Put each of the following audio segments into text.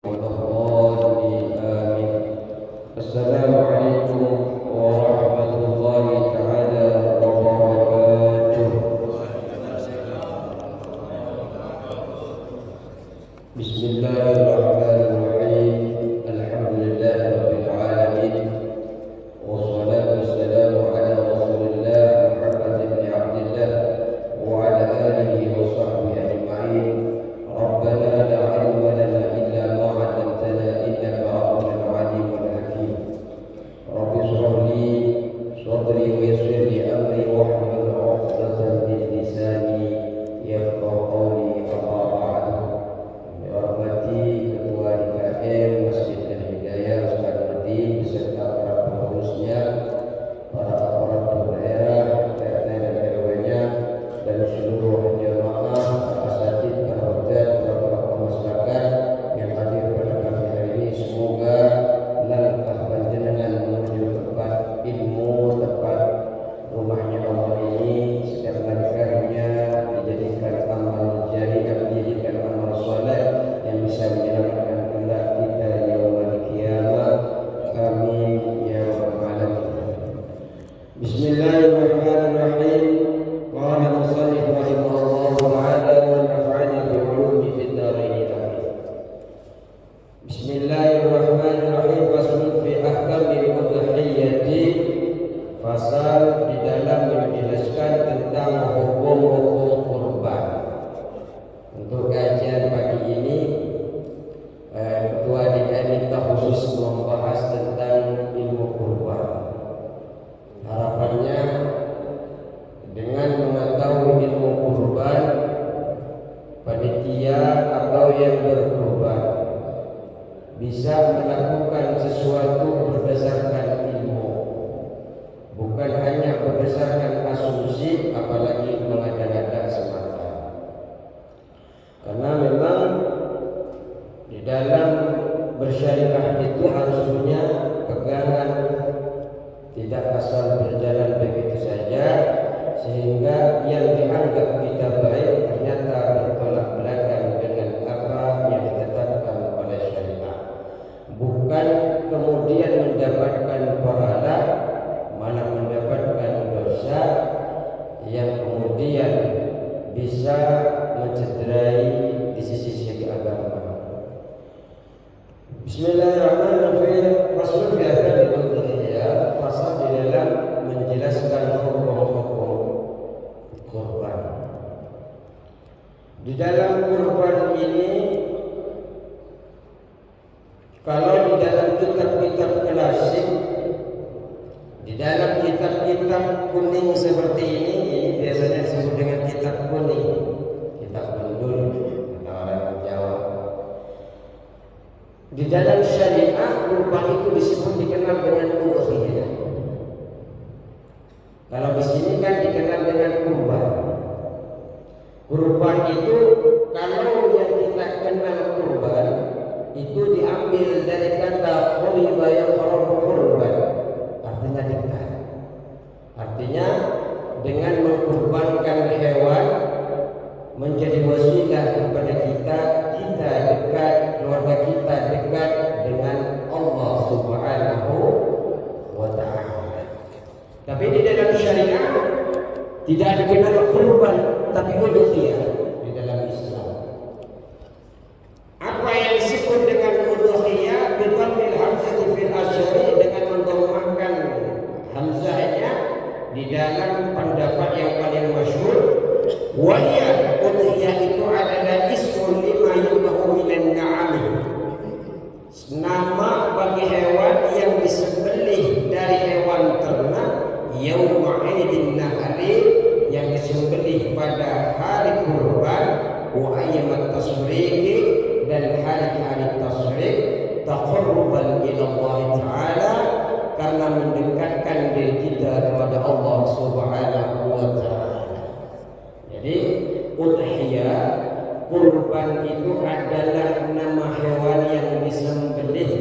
والضالين آمين. السلام عليكم ورحمة الله تعالى وبركاته. بسم الله الرحمن الرحيم. الحمد لله رب العالمين، والصلاة والسلام على رسول الله محمد بن عبد الله وعلى آله وصحبه أجمعين. ربنا لا علم لنا إلا ما علمتنا إنك أنت العليم الحكيم. رب اشرح لي صدري ويسر لي أمري واحلل عقدة من لساني يفقهوا قولي. أما بعد، dihormati Ketua DKM Masjid Al-Hidayah Ustaz Nurdin beserta para pengurusnya, para aparatur daerah, RT dan RW-nya, dan seluruh jamaah, para asatid, para warga, para tokoh masyarakat yang hadir pada pagi hari ini. Semoga langkah panjenengan menuju tempat ilmu, tempat rumahnya Allah ini setiap langkahnya dijadikan amal jariah, dijadikan amal soleh yang bisa menyelamatkan kelak kita yaumul qiyamah. Amin ya rabbal alamin. Bismillahirrahmanirrahim. Qala musannif rahimahullahu ta'ala wa nafa'ana bi 'ulumi fid dharain. Amin. Bismillahirrahmanirrahim. Faslun fi ahkamil udhiyyati. Fasal di dalam menjelaskan tentang hukum-hukum kurban. Untuk kajian pagi ini, Ketua DKM kita khusus membahas tentang ilmu kurban. Harapannya dengan mengetahui ilmu kurban, panitia atau yang berkurban bisa melakukan sesuatu berdasarkan ilmu, bukan hanya berdasarkan asumsi, apalagi mengada-ngada semata. Karena memang di dalam bersyariah itu harus punya pegangan, tidak asal berjalan begitu saja sehingga yang dianggap kita baik ternyata bertolak belakang dengan apa yang ditetapkan oleh syariah. Bukan kemudian mendapatkan pahala, malah mendapatkan dosa yang kemudian bisa mencederai di sisi agama. Bismillahirrahmanirrahim. Fasal fi ahkamil udhiyah. Fasal di dalam menjelaskan hukum-hukum kurban. Di dalam kurban ini, kalau di dalam kitab-kitab klasik, di dalam kitab-kitab kuning seperti ini biasanya disebut dengan kitab kuning, kitab gundul kata orang Jawa. Di dalam syariah kurban itu disebut dikenal dengan udhiyah. Kalau di sini kan dikenal dengan kurban. Kurban itu kalau yang kita kenal kurban itu diambil dari kata qurba yaqrabu qurban, artinya dekat. Artinya dengan mengkurbankan hewan menjadi wasilah kepada kita dekat, keluarga kita dekat dengan Allah Subhanahu wa ta'ala. Tapi di dalam syariah tidak dikenal kurban, tapi udhiyah di dalam Islam. Apa yang disebut dengan udhiyah? Bidhammil hamzati fil asyari, dengan mendhammakan hamzahnya di dalam pendapat yang paling masyhur. Wa hiya, udhiyah itu adalah ismun lima yudhahu minan na'am, nama bagi hewan yang disembelih dari hewan ternak yauma idin nahari, yang disembelih pada hari kurban, wa ayyamat tasriqi, dan hari-hari tasriq, taqarruban ila Allah Ta'ala, karena mendekatkan diri kita kepada Allah Subhanahu wa Ta'ala. Jadi udhiyah, kurban itu adalah nama hewan yang disembelih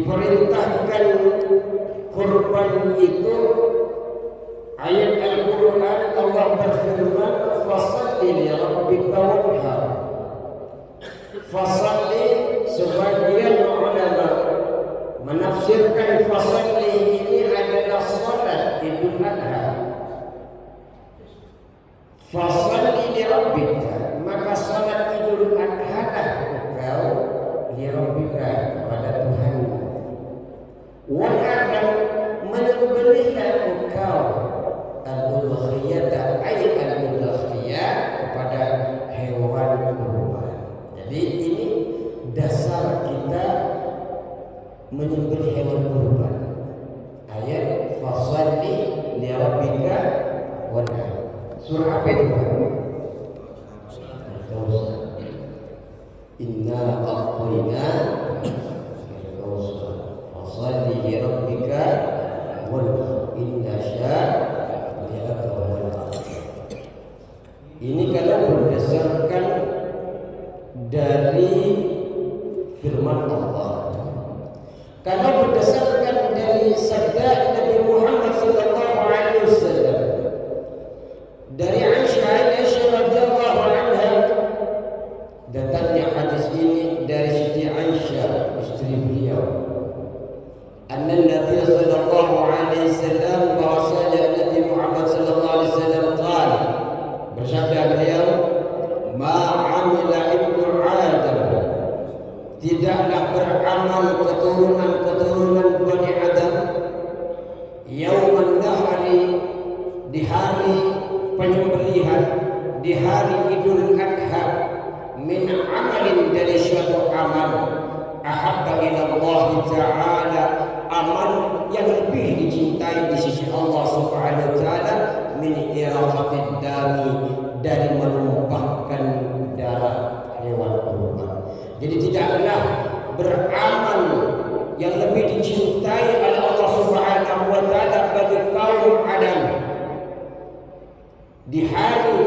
diperintahkan kurban itu, ayat Al-Quran Allah berfirman fasalli li rabbika wanhar. Fasalli, sebagian ulama menafsirkan fasalli ini adalah salat Idul Adha. Fasalli li rabbika, maka salat Idul Adha lah engkau li rabbika, kepada Tuhanmu. Wanhar, dan menyembelihlah engkau al-udhiyah, ayat al-udhiyah, kepada hewan kurban. Jadi ini dasar kita menyembelih hewan kurban. Ayat fasalli li rabbika wanhar. Surah apa itu? Inna a'tayna al-kautsar fasalli li rabbika wanhar inna syani'aka huwal abtar. Ini kalau berdasarkan dari firman Allah. Kalau berdasarkan dari sabda Nabi Muhammad sallallahu alaihi wasallam, dari Aisyah radhiyallahu anha, datangnya hadis ini dari Siti Aisyah, istri beliau. Anna Nabi sallallahu alaihi wasallam, bahwasanya Nabi Muhammad sallallahu alaihi wasallam qala, bersabda beliau, ma amila ibnu Adam, tidaklah beramal keturunan Bani Adam, yauman nahari, di hari penyembelihan, di hari Idul Adha, min amalin, dari suatu amal, ahabba ila Allah Ta'ala, amal yang lebih dicintai di sisi Allah Subhanahu wa Ta'ala, min iraqatid dami, dari menumpahkan darah hewan kurban. Jadi tidaklah beramal yang lebih dicintai oleh Allah Subhanahu wa Ta'ala bagi kaum Adam di hari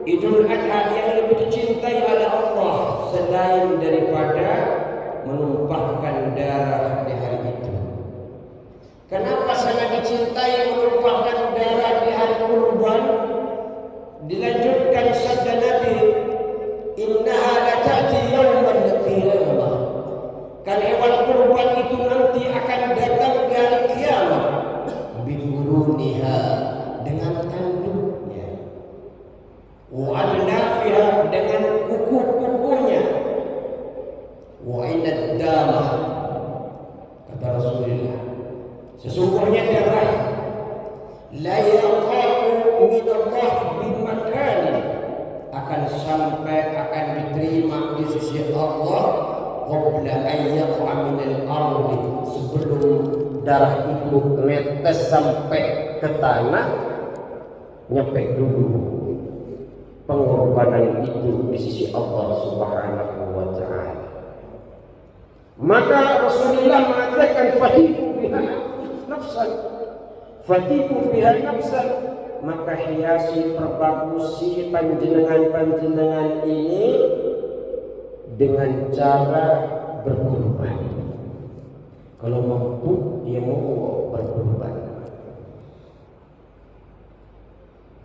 Idul Adha, yang lebih dicintai oleh Allah selain daripada menumpahkan darah di hari itu. Kenapa sangat dicintai menumpahkan darah di hari kurban? Dilanjutkan sabda Nabi, innaha lata'ti yawmal qiyamah, kan hewan kurban itu nanti akan datang di hari kiamat, biquruniha, dengan tanduknya, wa adnafiha, dengan kuku-kukunya, wa inad damah, kata Rasulullah, sesungguhnya darah la yaqa'u min Allah bimakani, akan sampai, akan diterima di sisi Allah qabla ayyaqa minal ardi, sebelum darah itu netes sampai ke tanah, nyampe dulu pengorbanan itu di sisi Allah Subhanahu wa Ta'ala. Maka Rasulullah mengatakan fatiku biha nafsan, fatiku biha nafsan, maka hiasi, perbagusi panjenengan ini dengan cara berkorban. Kalau mampu, dia mau berkorban.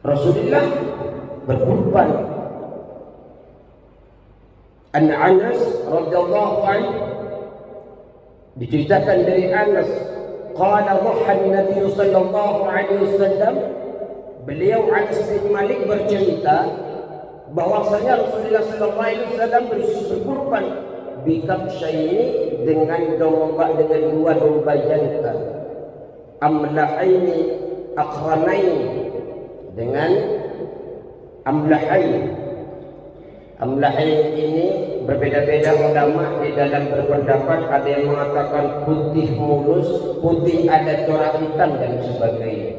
Rasulullah berkorban. An Anas radhiyallahu anhu, diceritakan dari Anas, qala dhaha an-nabiy sallallahu alaihi wasallam, beliau Anas bin Malik bercerita bahwasanya Rasulullah sallallahu alaihi wasallam berkorban bikabsyaini, dengan domba, dengan dua domba jantan, amlahaini aqranain, dengan amlahain. Amlahain ini berbeda-beda ulama di dalam berpendapat, ada yang mengatakan putih mulus, putih ada corak hitam dan sebagainya.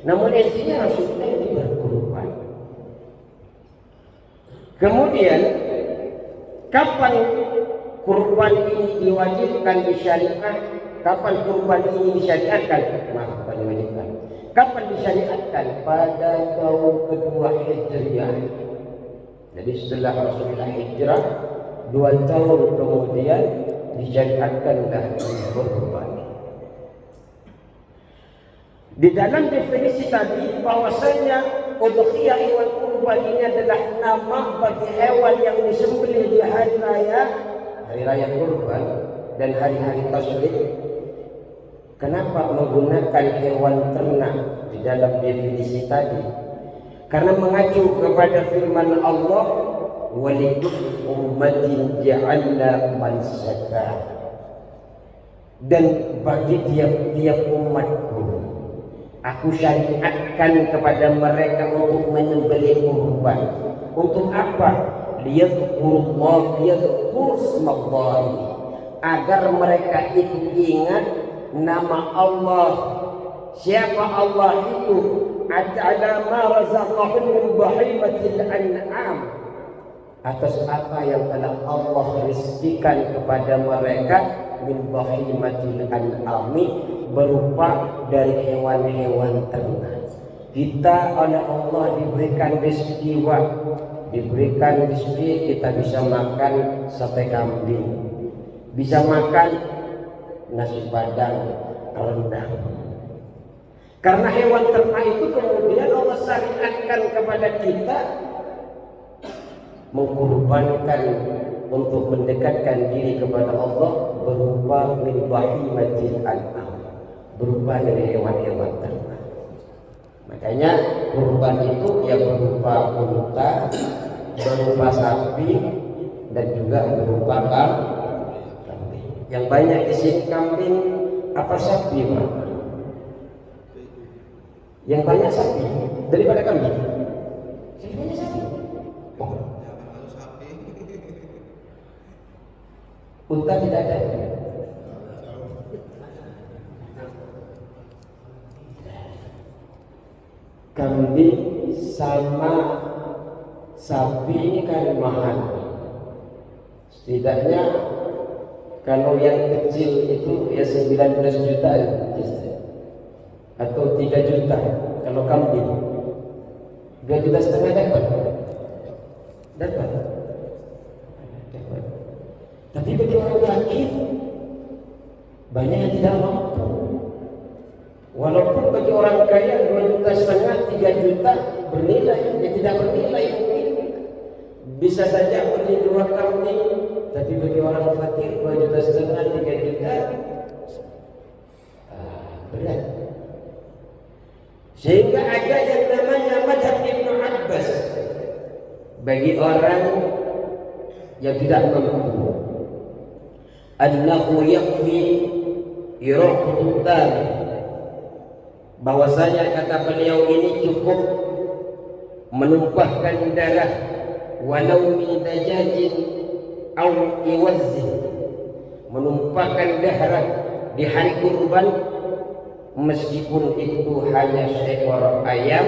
Namun intinya Rasulullah ini berkorban. Kemudian kapan kurban ini diwajibkan di syariat? Kapan kurban ini disyariatkan? Maaf, bukan diwajibkan. Kapan disyariatkan? Pada tahun kedua Hijriah. Jadi setelah Rasulullah hijrah 2 tahun kemudian disyariatkanlah kurban. Di dalam definisi tadi bahwasanya udhiyah wal kurban ini adalah nama bagi hewan yang disembelih di hari raya kurban dan hari-hari tasyrik. Kenapa menggunakan hewan ternak di dalam definisi tadi? Karena mengacu kepada firman Allah, walikulli ummatin ja'alna mansaka, dan bagi tiap-tiap umatku aku syariatkan kepada mereka untuk menyembelih kurban. Untuk apa? Liyadhkurullah, liyadhkursmallah, agar mereka itu ingat nama Allah. Siapa Allah itu? Ala ma razaqahum min bahimatil an'am, atas apa yang telah Allah rizkikan kepada mereka min bahimatil an'ami, berupa dari hewan-hewan ternak. Kita oleh Allah diberikan rezeki, diberikan rezeki, kita bisa makan sate kambing, bisa makan nasi padang, rendang. Karena hewan ternak itu kemudian Allah syariatkan kepada kita mengkurbankan untuk mendekatkan diri kepada Allah berupa min bahimatil an'am, berupa dari hewan-hewan ternak. Makanya kurban itu ya berupa unta, berupa sapi, dan juga berupa kambing. Yang banyak di sini kambing apa sapi, Pak? Yang banyak sapi daripada kambing. Yang banyak sapi. Oh. Unta tidak ada. Kambing sama sapi ini kan mahal. Setidaknya kalau yang kecil itu ya 19 juta atau 3 juta. Kalau kambing 2,5 juta dapat. Tapi bagi orang fakir banyak yang tidak mampu. Walaupun bagi orang kaya 2,5 juta, 3 juta bernilai, ya tidak bernilai mungkin. Bisa saja beli 2 kambing, tapi bagi orang fakir 2,5 juta, 3 juta berat. Sehingga ada yang namanya madhab Ibnu Abbas bagi orang yang tidak mampu, annahu yakfi iraqatu dami, bahwasanya kata beliau ini cukup menumpahkan darah walau min dajajin aw iwazzin, menumpahkan darah di hari kurban meskipun itu hanya seekor ayam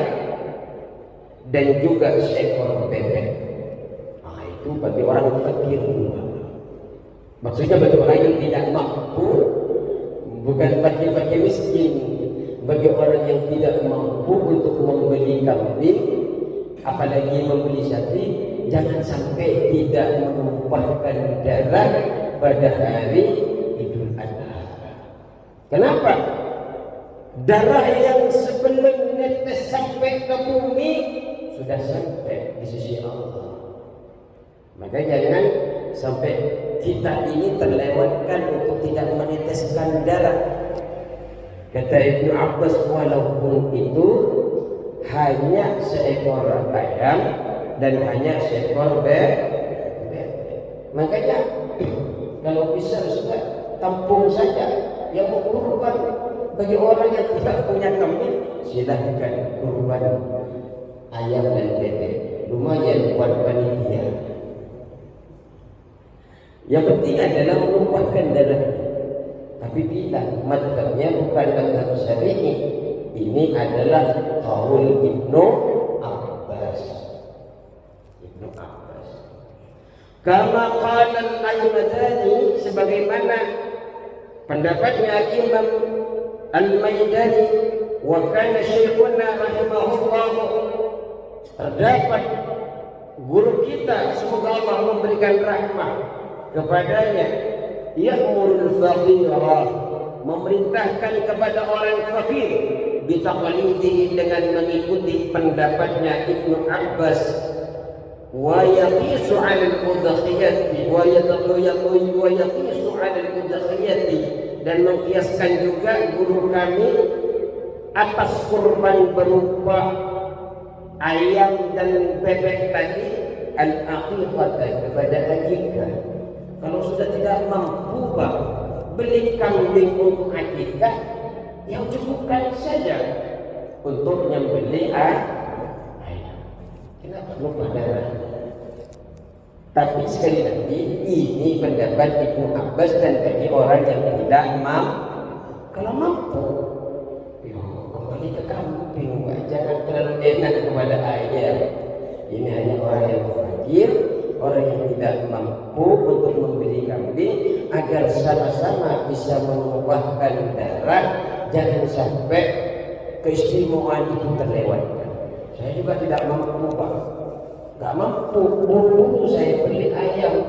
dan juga seekor bebek. Nah, itu bagi orang fakir. Maksudnya bagi orang yang tidak mampu, bukan fakir-fakir miskin. Bagi orang yang tidak mampu untuk membeli kambing, apalagi membeli sapi, jangan sampai tidak menumpahkan darah pada hari Idul Adha. Kenapa? Darah yang sebelum netes sampai ke bumi sudah sampai di sisi Allah. Maka jangan sampai kita ini terlewatkan untuk tidak meneteskan darah. Kata Ibnu Abbas, walaupun itu hanya seekor ayam dan hanya seekor bebek. Makanya kalau bisa sudah tampung saja yang mau kurban. Bagi orang yang tidak punya kambing, silahkan kurban ayam dan bebek, lumayan buat panitia. Yang penting adalah menumpahkan darah. Tapi bilang madhabnya bukan madhab syari'i, ini adalah qaul Ibnu Abbas. Ibnu Abbas. Kama qala al-Maidani, sebagaimana pendapatnya Imam Al-Maidani, wa kana syekhuna rahimahullah, terdapat guru kita, semoga Allah memberikan rahmah kepadanya, ya'murul faqira, memerintahkan kepada orang fakir, bitaqlidihi, dengan mengikuti pendapatnya Ibnu Abbas, wa yaqisu 'alal udhiyati wa yaqisu 'alal udhiyati, dan mengkiaskan juga guru kami atas kurban berupa ayam dan bebek tadi, al-aqiqah, kepada akikah. Kalau sudah tidak mampu beli kambing untuk akikah, yang cukupkan saja untuk menyembelih ayam. Kenapa lupa darah? Tapi sekali lagi, ini pendapat Ibnu Abbas dan bagi orang yang tidak mampu. Kalau mampu, kembali ke kambing, jangan terlalu enak kepada ayam. Ini hanya orang yang fakir, orang yang tidak mampu untuk membeli kambing, agar sama-sama bisa menumpahkan darah. Jangan sampai keistimewaan itu terlewatkan. Saya juga tidak mampu, Pak. Gak mampu, buru-buru saya beli ayam.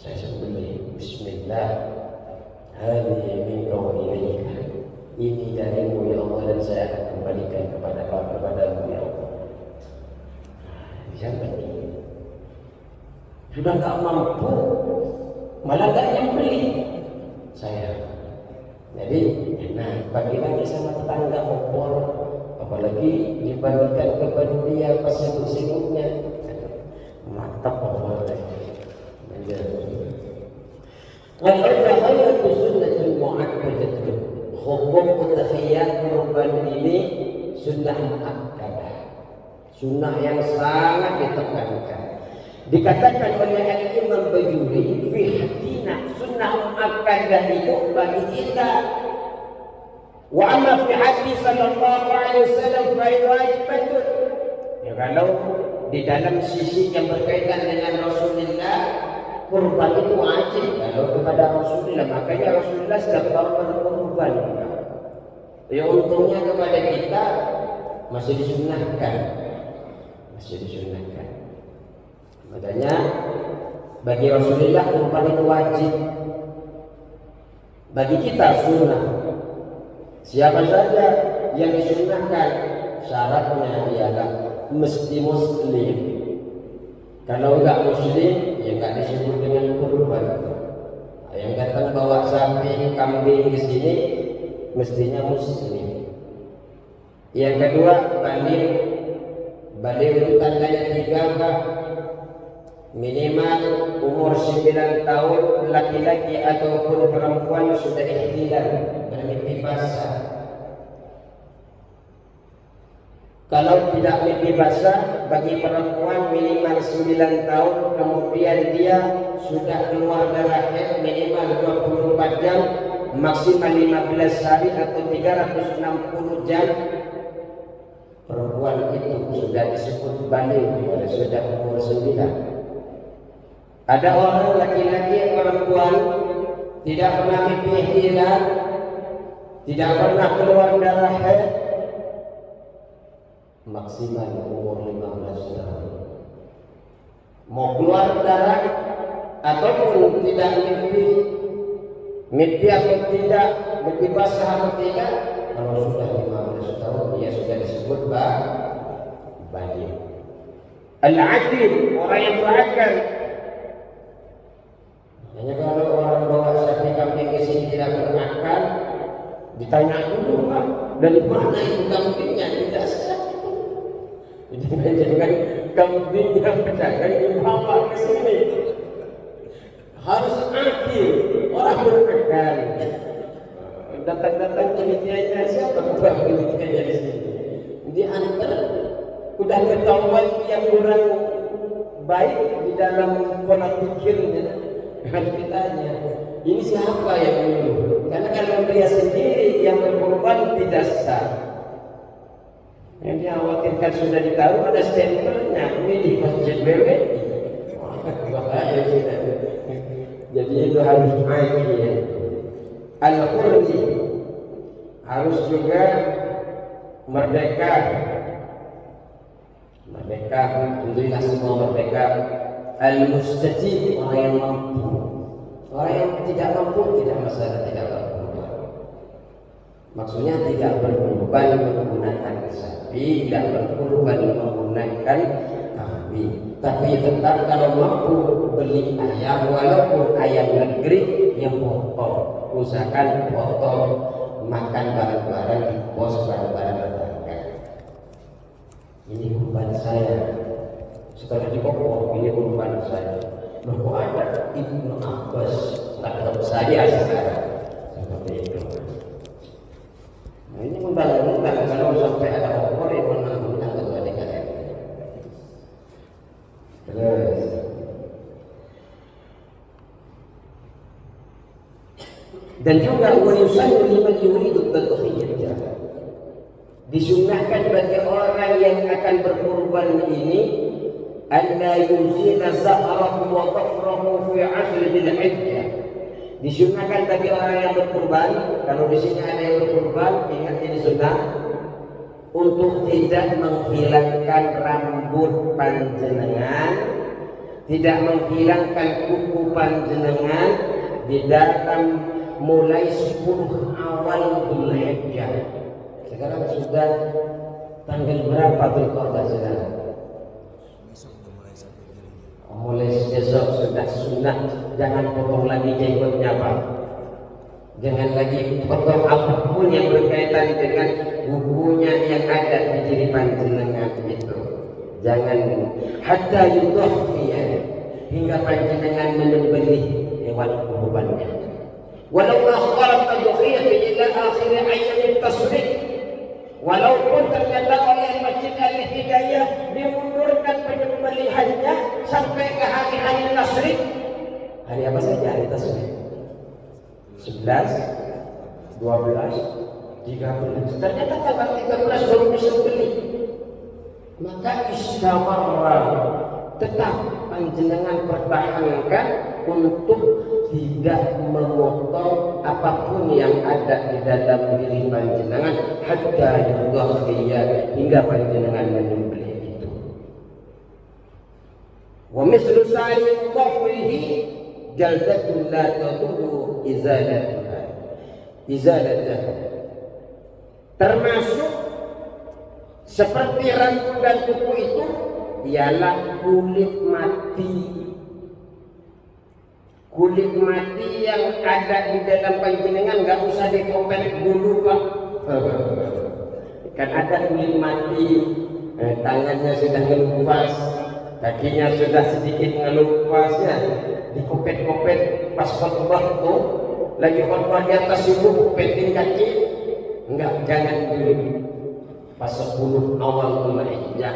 Saya sembelih, bismillah, hadhihi minka wa ilaika. Ini darimu ya Allah, dan saya akan kembalikan kepadamu ya Allah. Bisa beli. Sudah gak mampu, malah gak nyembelih saya. Jadi, bagi-bagi sama tetangga opor, apalagi dibagikan kepada dia pas sibuk-sibuknya. Mantap opor. Al-udhiyah itu sunnatul mu'akkadah. Hukum udhiyah kurban ini sunnah mu'akkadah, sunnah yang sangat ditekankan. Dikatakan oleh Al-Imam Bajuri, fi hadina, sunnah mu'akkadah itu bagi kita. Wa amma fi hadis sallallahu alaihi wasallam fa wajibatun. Ya, kalau di dalam sisi yang berkaitan dengan Rasulullah, kurban itu wajib kalau kepada Rasulullah. Makanya Rasulullah setiap tahun berkurban. Ya, untungnya kepada kita masih disunahkan, Makanya bagi Rasulullah kurban itu wajib, bagi kita sunnah. Siapa saja yang disunahkan, syaratnya ialah mesti muslim. Kalau enggak muslim, ya enggak disebut dengan kurban. Yang datang bawa sapi, kambing ke sini mestinya muslim. Yang kedua, balik itu tandanya 3, Pak. Minimal umur 9 tahun, laki-laki ataupun perempuan sudah ihtilam, bermimpi basah. Kalau tidak mimpi basah, bagi perempuan minimal 9 tahun, kemudian dia sudah keluar darah haid minimal 24 jam, maksimal 15 hari atau 360 jam, perempuan itu sudah disebut balik, sudah umur 9. Ada orang laki-laki perempuan tidak pernah mimpi ihtilam, tidak pernah keluar darah haid, maksimal umur 15 tahun. Mau keluar darah ataupun tidak mimpi atau tidak, mimpi basah atau tidak, kalau sudah 15 tahun dia sudah disebut balik. Al-aqil, orang yang berakal. Hanya kalau orang bawa sapi kambing ke sini tidak berakal, ditanya dulu, Pak, dari mana itu kambingnya? Tidak sah. Jangan kambing yang pedagang dibawa ke sini. Harus akil, orang berakal. Datang-datang penelitiannya siapa? Bukan penelitiannya di sini. Dia antar, udah ketahuan yang kurang baik di dalam pola pikirnya. Harus ditanya, ini siapa yang menyuruh? Karena kalau dia sendiri yang berkorban tidak sah. Yang dikhawatirkan sudah ditaruh ada stempelnya, milih masjid BWI. Bahaya kita. Jadi itu harus akil. Al-Hurri harus juga merdeka. Alhamdulillah semua merdeka. Al-Mustati, orang yang mampu Orang yang tidak mampu tidak masalah, tidak berkorban. Maksudnya tidak berkorban menggunakan sapi, tidak berkorban menggunakan kambing. Tapi tetap kalau mampu beli ayam, walaupun ayam negeri, yang potong. Usahakan potong, makan bareng-bareng di pos, bareng-bareng tetangga. Ini kurban saya. Setelah dipotong, ini kurban saya. Bahwa ada Ibnu Abbas terhadap saya sekarang seperti itu. Nah, ini undang-undang kalau sampai ada opor yang undang-undang ketua DPR. Terus dan juga wayusannu liman yuridu tadhiyah. Disunnahkan bagi orang yang akan berkurban ini alla yuzila za'rahu wa dhafrahu fi 'ashr dzulhijjah. Disunnahkan bagi orang yang berkurban, kalau di sini ada yang berkurban, ingat ini sunnah, untuk tidak menghilangkan rambut panjenengan, tidak menghilangkan kuku panjenengan di dalam mulai 10 awal Dzulhijjah. Sekarang sudah tanggal berapa Dzulqa'dah sekarang? Mulai besok sudah sunnah, jangan potong lagi jenggotnya Pak. Jangan lagi potong apapun yang berkaitan dengan kukunya yang ada di diri panjenengan itu. Jangan hatta yudhhiya, hingga panjenengan menyembelih hewan kurbannya. Walau akhara tadhiyah ila akhir ayyam at-tasriq. Walaupun ternyata oleh Masjid Al-Hidayah dimundurkan penyembelihannya sampai ke hari-hari Tasrik. Hari apa saja hari Tasrik? 11, 12, 13. Ternyata tanggal 13 baru disembelih. Maka istamarra, tetap panjenengan pertahankan untuk tidak memotong apapun yang ada di dalam diri panjenengan hatta yudhhiya, hingga panjenengan menyembelih itu. Wa mislu sa'i dhafrihi jaldatun la tadurru izalatuha. Termasuk seperti rambut dan kuku itu ialah kulit mati. Kulit mati yang ada di dalam panjenengan nggak usah dikopek dulu Pak. Kan ada kulit mati, tangannya sudah ngelupas, kakinya sudah sedikit ngelupasnya, dikopek-kopek pas khotbah tuh, lagi khotbah di atas subuh kopetin kaki, enggak, jangan dulu. Pas 10 awal Dzulhijjah,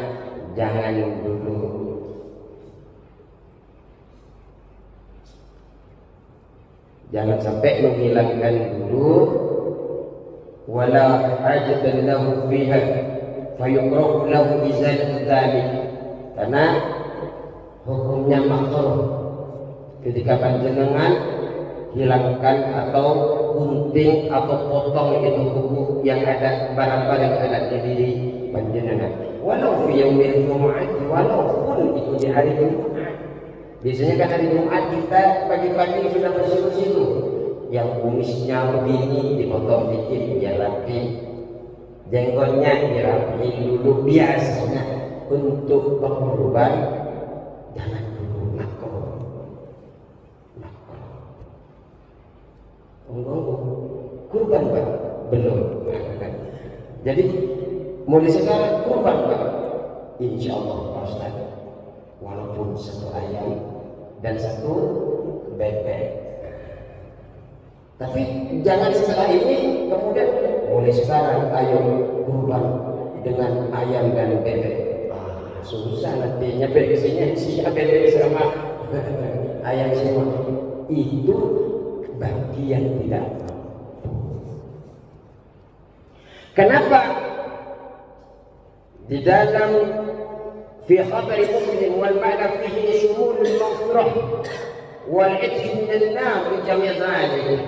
jangan dulu. Jangan sampai menghilangkan dulu. Wala hajatan lahu fiha fayukrahu lahu izalatu dzalik, karena hukumnya makruh ketika panjenengan hilangkan atau gunting atau potong itu kuku yang ada, barang-barang yang ada di diri panjenengan. Walau fi yaumil jumu'ah, walaupun itu di hari Jumat. Biasanya kan hari Jumat kita pagi-pagi sudah bersih-bersih tuh. Yang kumisnya begini dipotong dikit biar rapi, jenggotnya dirapiin dulu. Biasanya untuk berkurban jangan dulu makruh. Kurban Pak? Belum. Jadi mulai sekarang kurban Pak? Insya Allah Pak Ustaz, walaupun 1 ayam dan 1 bebek. Tapi jangan setelah ini kemudian mulai sekarang ayo kurban dengan ayam dan bebek. Susah nanti nyampe ke sini isinya bebek sama ayam semua. Itu bagian tidak. Kenapa? Di dalam fi khabar Muslim wal ma'na fihi shumul al-maghfirah wal 'itq min an-nar bi jami' dzalik.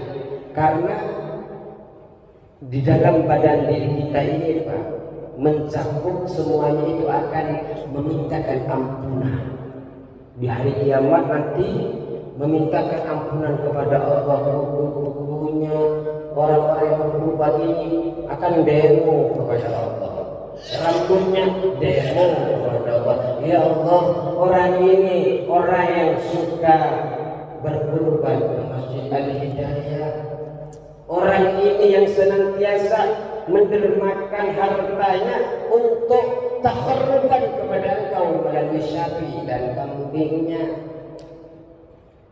Karena di dalam badan diri kita ini Pak, mencakup semuanya itu akan memintakan ampunan. Di hari kiamat nanti memintakan ampunan kepada Allah. Kuku-kukunya orang-orang yang berubah ini akan demo kepada Allah. Rambutnya demo kepada Allah. Ya Allah, orang ini orang yang suka berkorban ke Masjid Al-Hidayah. Orang ini yang senantiasa mendermakan hartanya untuk takarruban kepada Engkau melalui sapi dan kambingnya,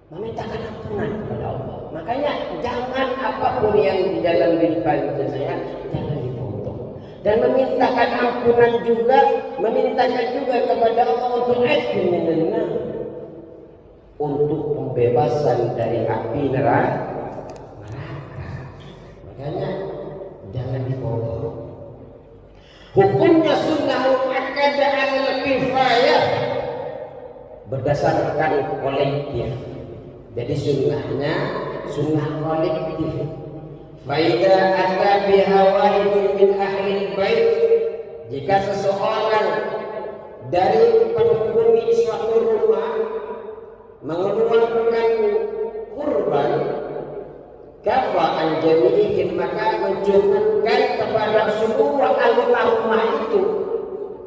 memintakan ampunan kepada Allah. Makanya jangan apapun yang di dalam kehidupan saya jangan dipotong. Dan memintakan ampunan juga, memintakan juga kepada Allah untuk ajminna, untuk pembebasan dari api neraka. Makanya jangan dipotong. Hukumnya sunnah muakkadah alal kifayah, berdasarkan kolektif. Jadi sunnahnya sunnah kolektif. Faida ata bihawaidin min ahli bait, jika seseorang dari penghuni suatu rumah mengeluarkan kurban, kafa an jami'ihim, maka mencukupkan kepada seluruh anggota rumah itu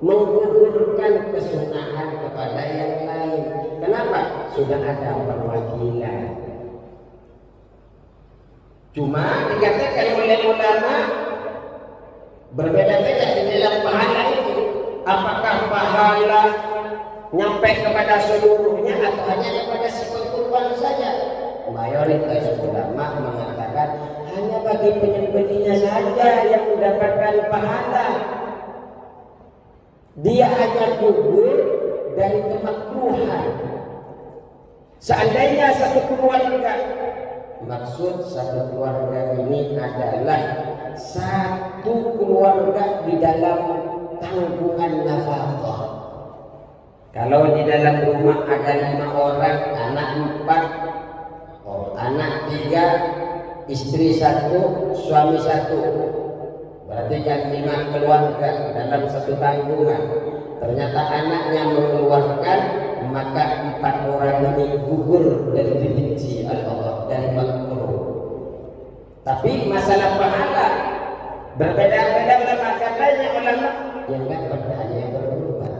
menggugurkan kesunahan kepada yang lain. Kenapa? Sudah ada perwakilan. Cuma dikatakan oleh ulama berbeda-beda di dalam pahala itu. Apakah pahala nyampe kepada seluruhnya atau hanya kepada si kurban saja? Mayoritas ulama mengatakan hanya bagi penyembelihnya saja yang mendapatkan pahala. Dia hanya gugur dari kemakruhan. Seandainya satu keluarga, maksud satu keluarga ini adalah satu keluarga di dalam tanggungan nafkah. Kalau di dalam rumah ada 5 orang, anak 4, anak 3, istri 1, suami 1, berarti kan 5 keluarga dalam satu tanggungan. Ternyata anaknya mengeluarkan, maka 4 orang ini gugur dari dibenci Allah, dari makruh. Tapi masalah pahala berbeda-beda ulama, katanya ulama yang dapat hanya yang berkorban.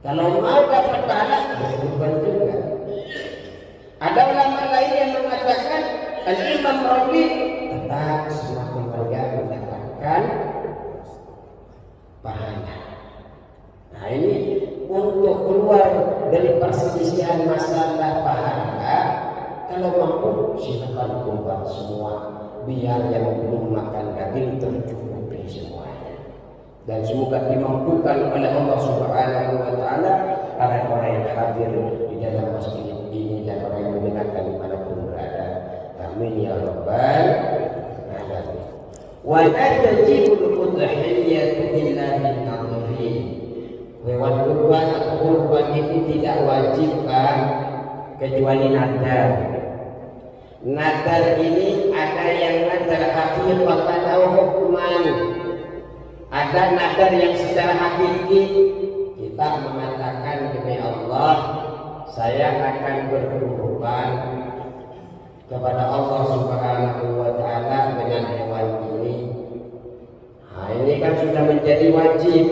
Kalau mau dapat pahala berkorban juga. Ada ulama lain yang mengatakan Al-Imam Rabi tetap semua keluarga mendapatkan pahala. Nah ini untuk keluar dari perselisihan masalah pahala, kalau mampu silakan keluar semua, biar yang belum makan daging tercukupi semuanya. Dan semoga dimampukan oleh Allah Subhanahu wa Ta'ala orang-orang yang hadir di dalam masjid ini dan orang yang mendengarkan dimanapun berada. Amin ya rabbal alamin. Wa la tajibul udhiyyatu illa min nadhirin. Hewan kurban atau kurban itu tidak wajib kecuali nadar. Nadar ini ada yang nadar haqiqatan atau hukman. Ada nadar yang secara hakiki kita mengatakan demi Allah saya akan berkurban kepada Allah Subhanahu wa Ta'ala dengan hewan ini. Nah, ini kan sudah menjadi wajib.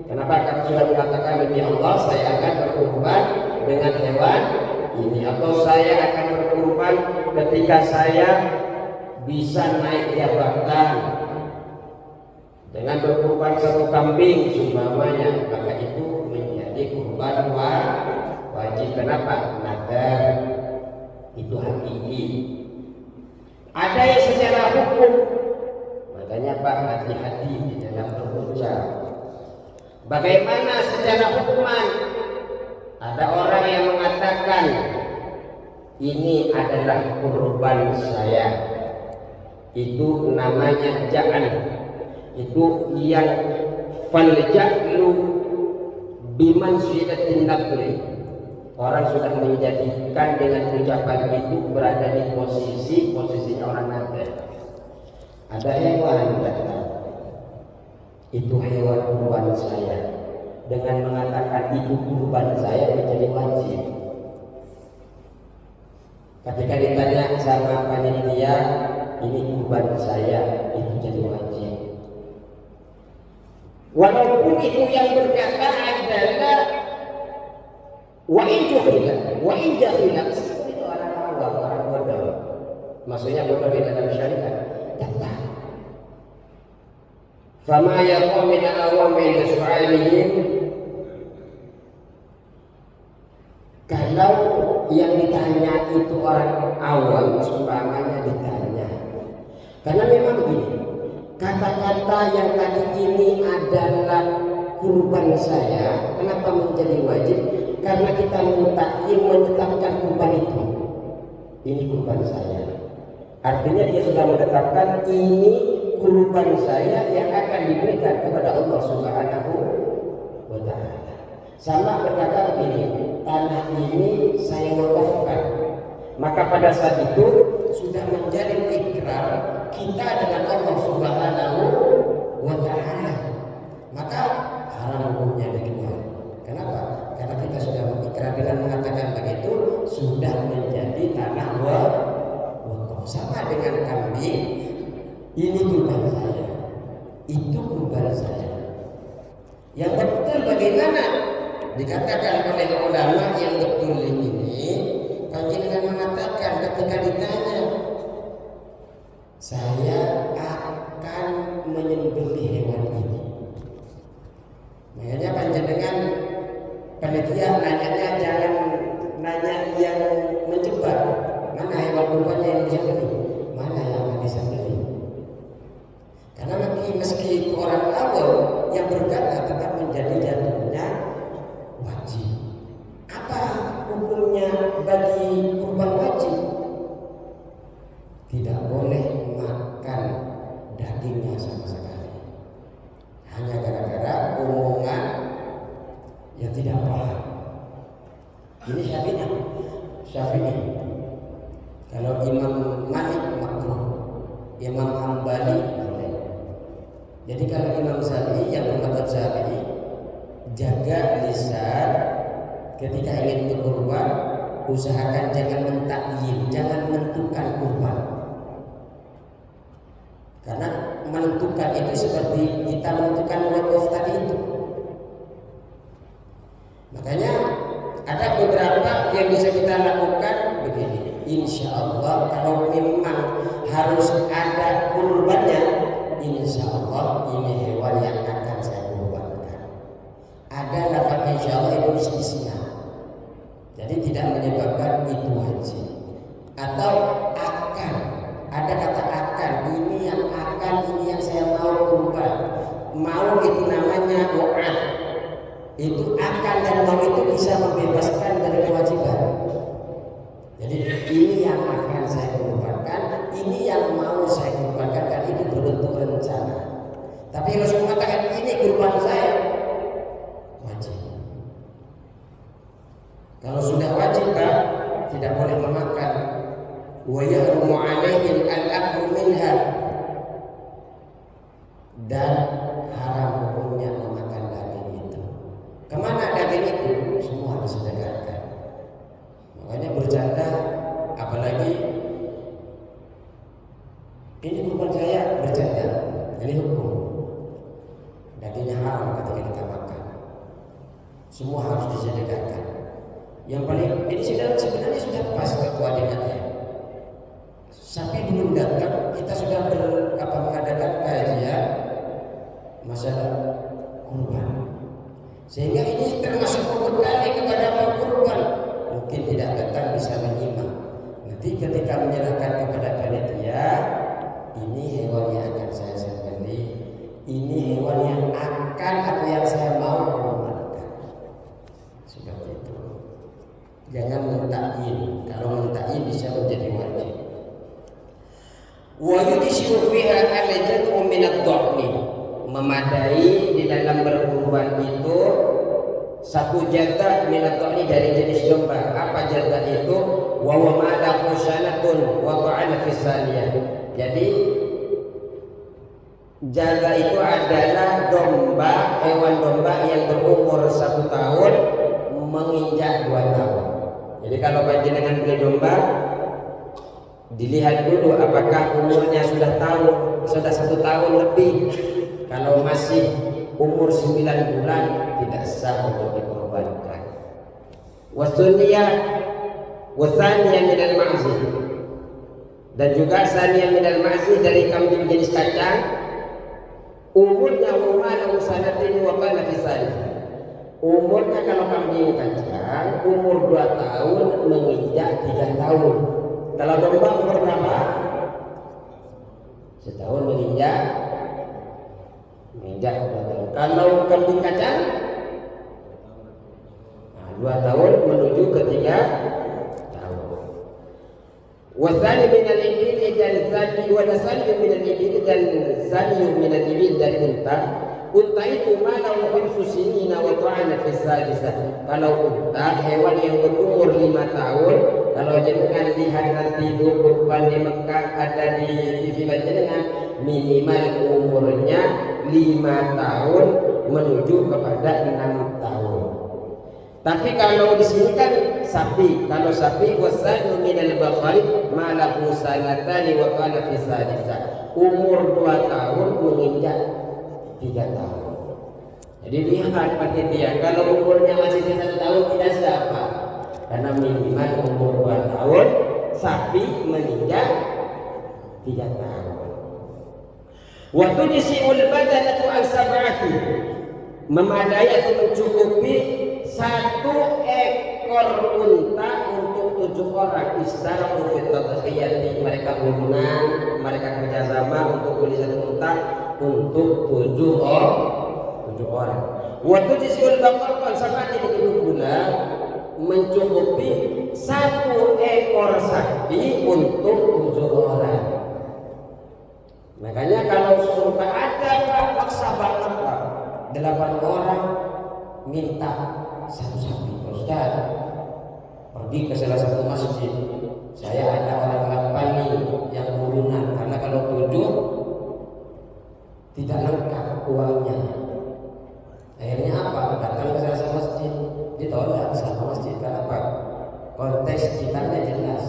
Kenapa? Karena sudah mengatakan demi Allah saya akan berkurban dengan hewan ini, atau saya akan berkurban ketika saya bisa naik jabatan dengan berkurban 1 kambing seumpamanya, maka itu menjadi kurban wajib. Kenapa? Nadar itu hakiki. Ada yang secara hukum, makanya Pak hati-hati di dalam berucap. Bagaimana secara hukuman? Ada orang yang mengatakan ini adalah kurban saya, itu namanya ja'al. Itu yang falja'lu bimanzilatin naqli. Orang sudah menjadikan dengan ucapan itu berada di posisinya orang nadar. Ada hewan datang, itu hewan kurban saya, dengan mengatakan itu kurban saya menjadi wajib. sama panitia, ini kurban saya, itu jadi wajib. Walaupun itu yang berkata adalah wa in jahila, meskipun itu orang awam, orang bodoh. Maksudnya bodoh di dalam syariat. Datang. Fama yaqum min al-awami su'alihim. Kalau yang ditanya itu orang awam, seumpamanya ditanya. Karena memang begini, kata-kata yang tadi ini adalah kurban saya, kenapa menjadi wajib? Karena kita menetapkan kurban itu. Ini kurban saya. Artinya dia sudah menetapkan ini kurban saya yang akan diberikan kepada Allah Subhanahu wa ta'ala. Sama berkata begini, tanah ini saya wakafkan. Maka pada saat itu sudah menjadi ikrar kita dengan Allah Subhanahu wa ta'ala. Maka haram hukumnya dijual. Kenapa? Karena kita sudah berikrar dengan mengatakan begitu, sudah menjadi tanah wakaf. Sama dengan kambing, ini kurban saya, itu kurban saya. Yang betul bagaimana? Dikatakan oleh ulama yang betul ini, panjenengan mengatakan ketika ditanya, saya akan menyembelih hewan ini. Makanya panjenengan panitia nanyanya jangan nanya yang menjebak. Mana hewan kurbannya yang disembelih? Mana yang akan disembelih? Karena meski itu orang awam yang berkata tetap menjadi jatuhnya wajib. Apa hukumnya bagi kurban wajib? Tidak boleh makan dagingnya sama sekali. Hanya gara-gara omongan yang tidak paham. Ini Syafi'i. Kalau Imam Malik makruh, Imam Hambali boleh. Jadi kalau Imam Syafi'i yang bermadzhab Syafi'i, jaga lisan ketika ingin berkurban, usahakan jangan mentakyin, jangan menentukan kurban. Karena menentukan itu seperti kita menentukan wakaf tadi itu. Makanya ada beberapa yang bisa kita lakukan begini. Insya Allah kalau memang harus ada kurbannya, insya Allah ini hewan yang akan saya kurbankan. Ada lafaz insya Allah itu istisna, jadi tidak menyebabkan itu wajib. Atau akan, ada kata akan, ini yang akan, ini yang saya mau kurban. Mau itu namanya wa'ad. Itu akan dan mau itu bisa membebaskan dari kewajiban. Jadi ini yang akan saya kurbankan, ini yang mau saya kurbankan, dan itu berbentuk rencana. Tapi Rasul mengatakan ini kurban saya, wajib. Kalau sudah wajib Pak, tidak boleh memakan. Wa yahrumu 'alaihim al-aklu minha, dan haram hukumnya memakan daging itu. Kemana daging itu? Semua disedekahkan. Makanya bercanda, apalagi ini kurban saya, bercanda, ini hukum. Dagingnya haram ketika kita makan. Semua harus disedekahkan. Yang paling ini sebenarnya sudah pas kewajibannya. Sampai belum datang, kita sudah mengadakan kajian masalah kurban. Sehingga ini termasuk membekali kepada pengkurban. Mungkin tidak datang bisa menyimak. Nanti ketika menyerahkan kepada panitia, ini hewan yang akan saya sembelih, ini hewan yang akan atau yang saya mau kurbankan. Seperti itu. Jangan mentakyin. Kalau mentakyin bisa menjadi wajib. Wa yudishu fiha al-jad'u min ad-dha'ni. Memadai di dalam berkurban itu satu jatah minat ini dari jenis domba. Apa jatah itu? Wa ma'ala qusanatun wa ta'ala fisaliyah. Jadi jatah itu adalah domba, hewan domba yang berumur 1 tahun menginjak 2 tahun. Jadi kalau panjenengan beli domba Dilihat dulu apakah umurnya sudah 1 tahun lebih. Kalau masih umur 9 bulan tidak sah untuk dikorbankan. Wasuniyah wasaniyah minal ma'zi, dan juga saniyah minal ma'zi dari kambing jenis kacang, umurnya umur sanatin wa kana fi saniyah. Umurnya kalau kambing kacang umur 2 tahun menginjak 3 tahun. Kalau domba umur berapa? Setahun menginjak 2 tahun. Kalau kambing kacang 2 tahun menuju ke 3 tahun. Wasani minal ibil dan sani wa nasani minal ibil dan sani minal ibil dari unta. Unta itu malau khamsu sinina wa ta'ana fi sadisah. Kalau unta hewan yang berumur 5 tahun, kalau jenengan lihat nanti kurban di Mekah ada di TV jenengan, minimal umurnya 5 tahun menuju kepada 6 tahun. Tapi kalau di sini kan sapi, kalau sapi wasanu minal baqari malahu sanatani wa qala fi sadisah. Umur 2 tahun menginjak 3 tahun. Jadi lihat panitia, kalau umurnya masih 1 tahun tidak siapa. Karena minimal umur 2 tahun, sapi menginjak 3 tahun. Waktu disiul badanatu an sab'ati, memadai atau mencukupi 1 ekor unta untuk 7 orang. Istarahu fi tadhiyati, mereka urunan, mereka kerjasama untuk beli 1 unta untuk 7 orang. Waktu disiul bakar kan sab'ati pula mencukupi 1 ekor sapi untuk 7 orang. Makanya kalau surga ada paksa banget Pak, 8 orang minta 1 sapi. Ustaz, pergi ke salah satu masjid, saya ada orang 8 nih yang urunan, karena kalau 7 tidak lengkap uangnya. Akhirnya apa? Datang ke salah satu masjid, ditolak sama masjid. Kenapa? Konteks kitabnya jelas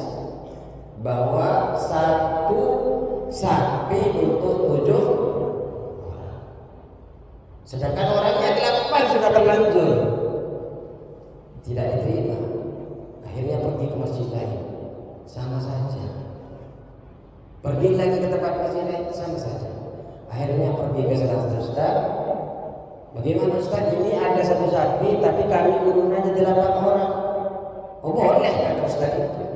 bahwa 1 sapi untuk 7 orang. Sedangkan orangnya 8 sudah terlanjur, tidak diterima. Akhirnya pergi ke masjid lain, sama saja. Pergi lagi ke tempat masjid lain, sama saja. Akhirnya pergi ke salah satu ustaz. Bagaimana Ustaz, ini ada 1 sapi tapi kami urunannya 8 orang. Oh boleh kata Ustaz itu.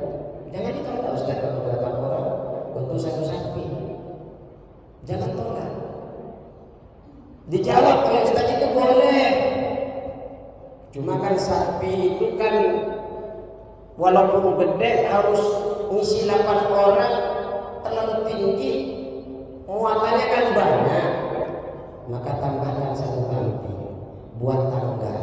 Jangan ditolak Ustaz kalau 8 orang untuk 1 sapi. Jangan tolak. Dijawab oleh Ustaz itu boleh. Cuma kan sapi itu kan walaupun gede harus ngisi 8 orang, terlalu tinggi, muatannya kan banyak. Maka tambahkan 1 kambing buat tangga.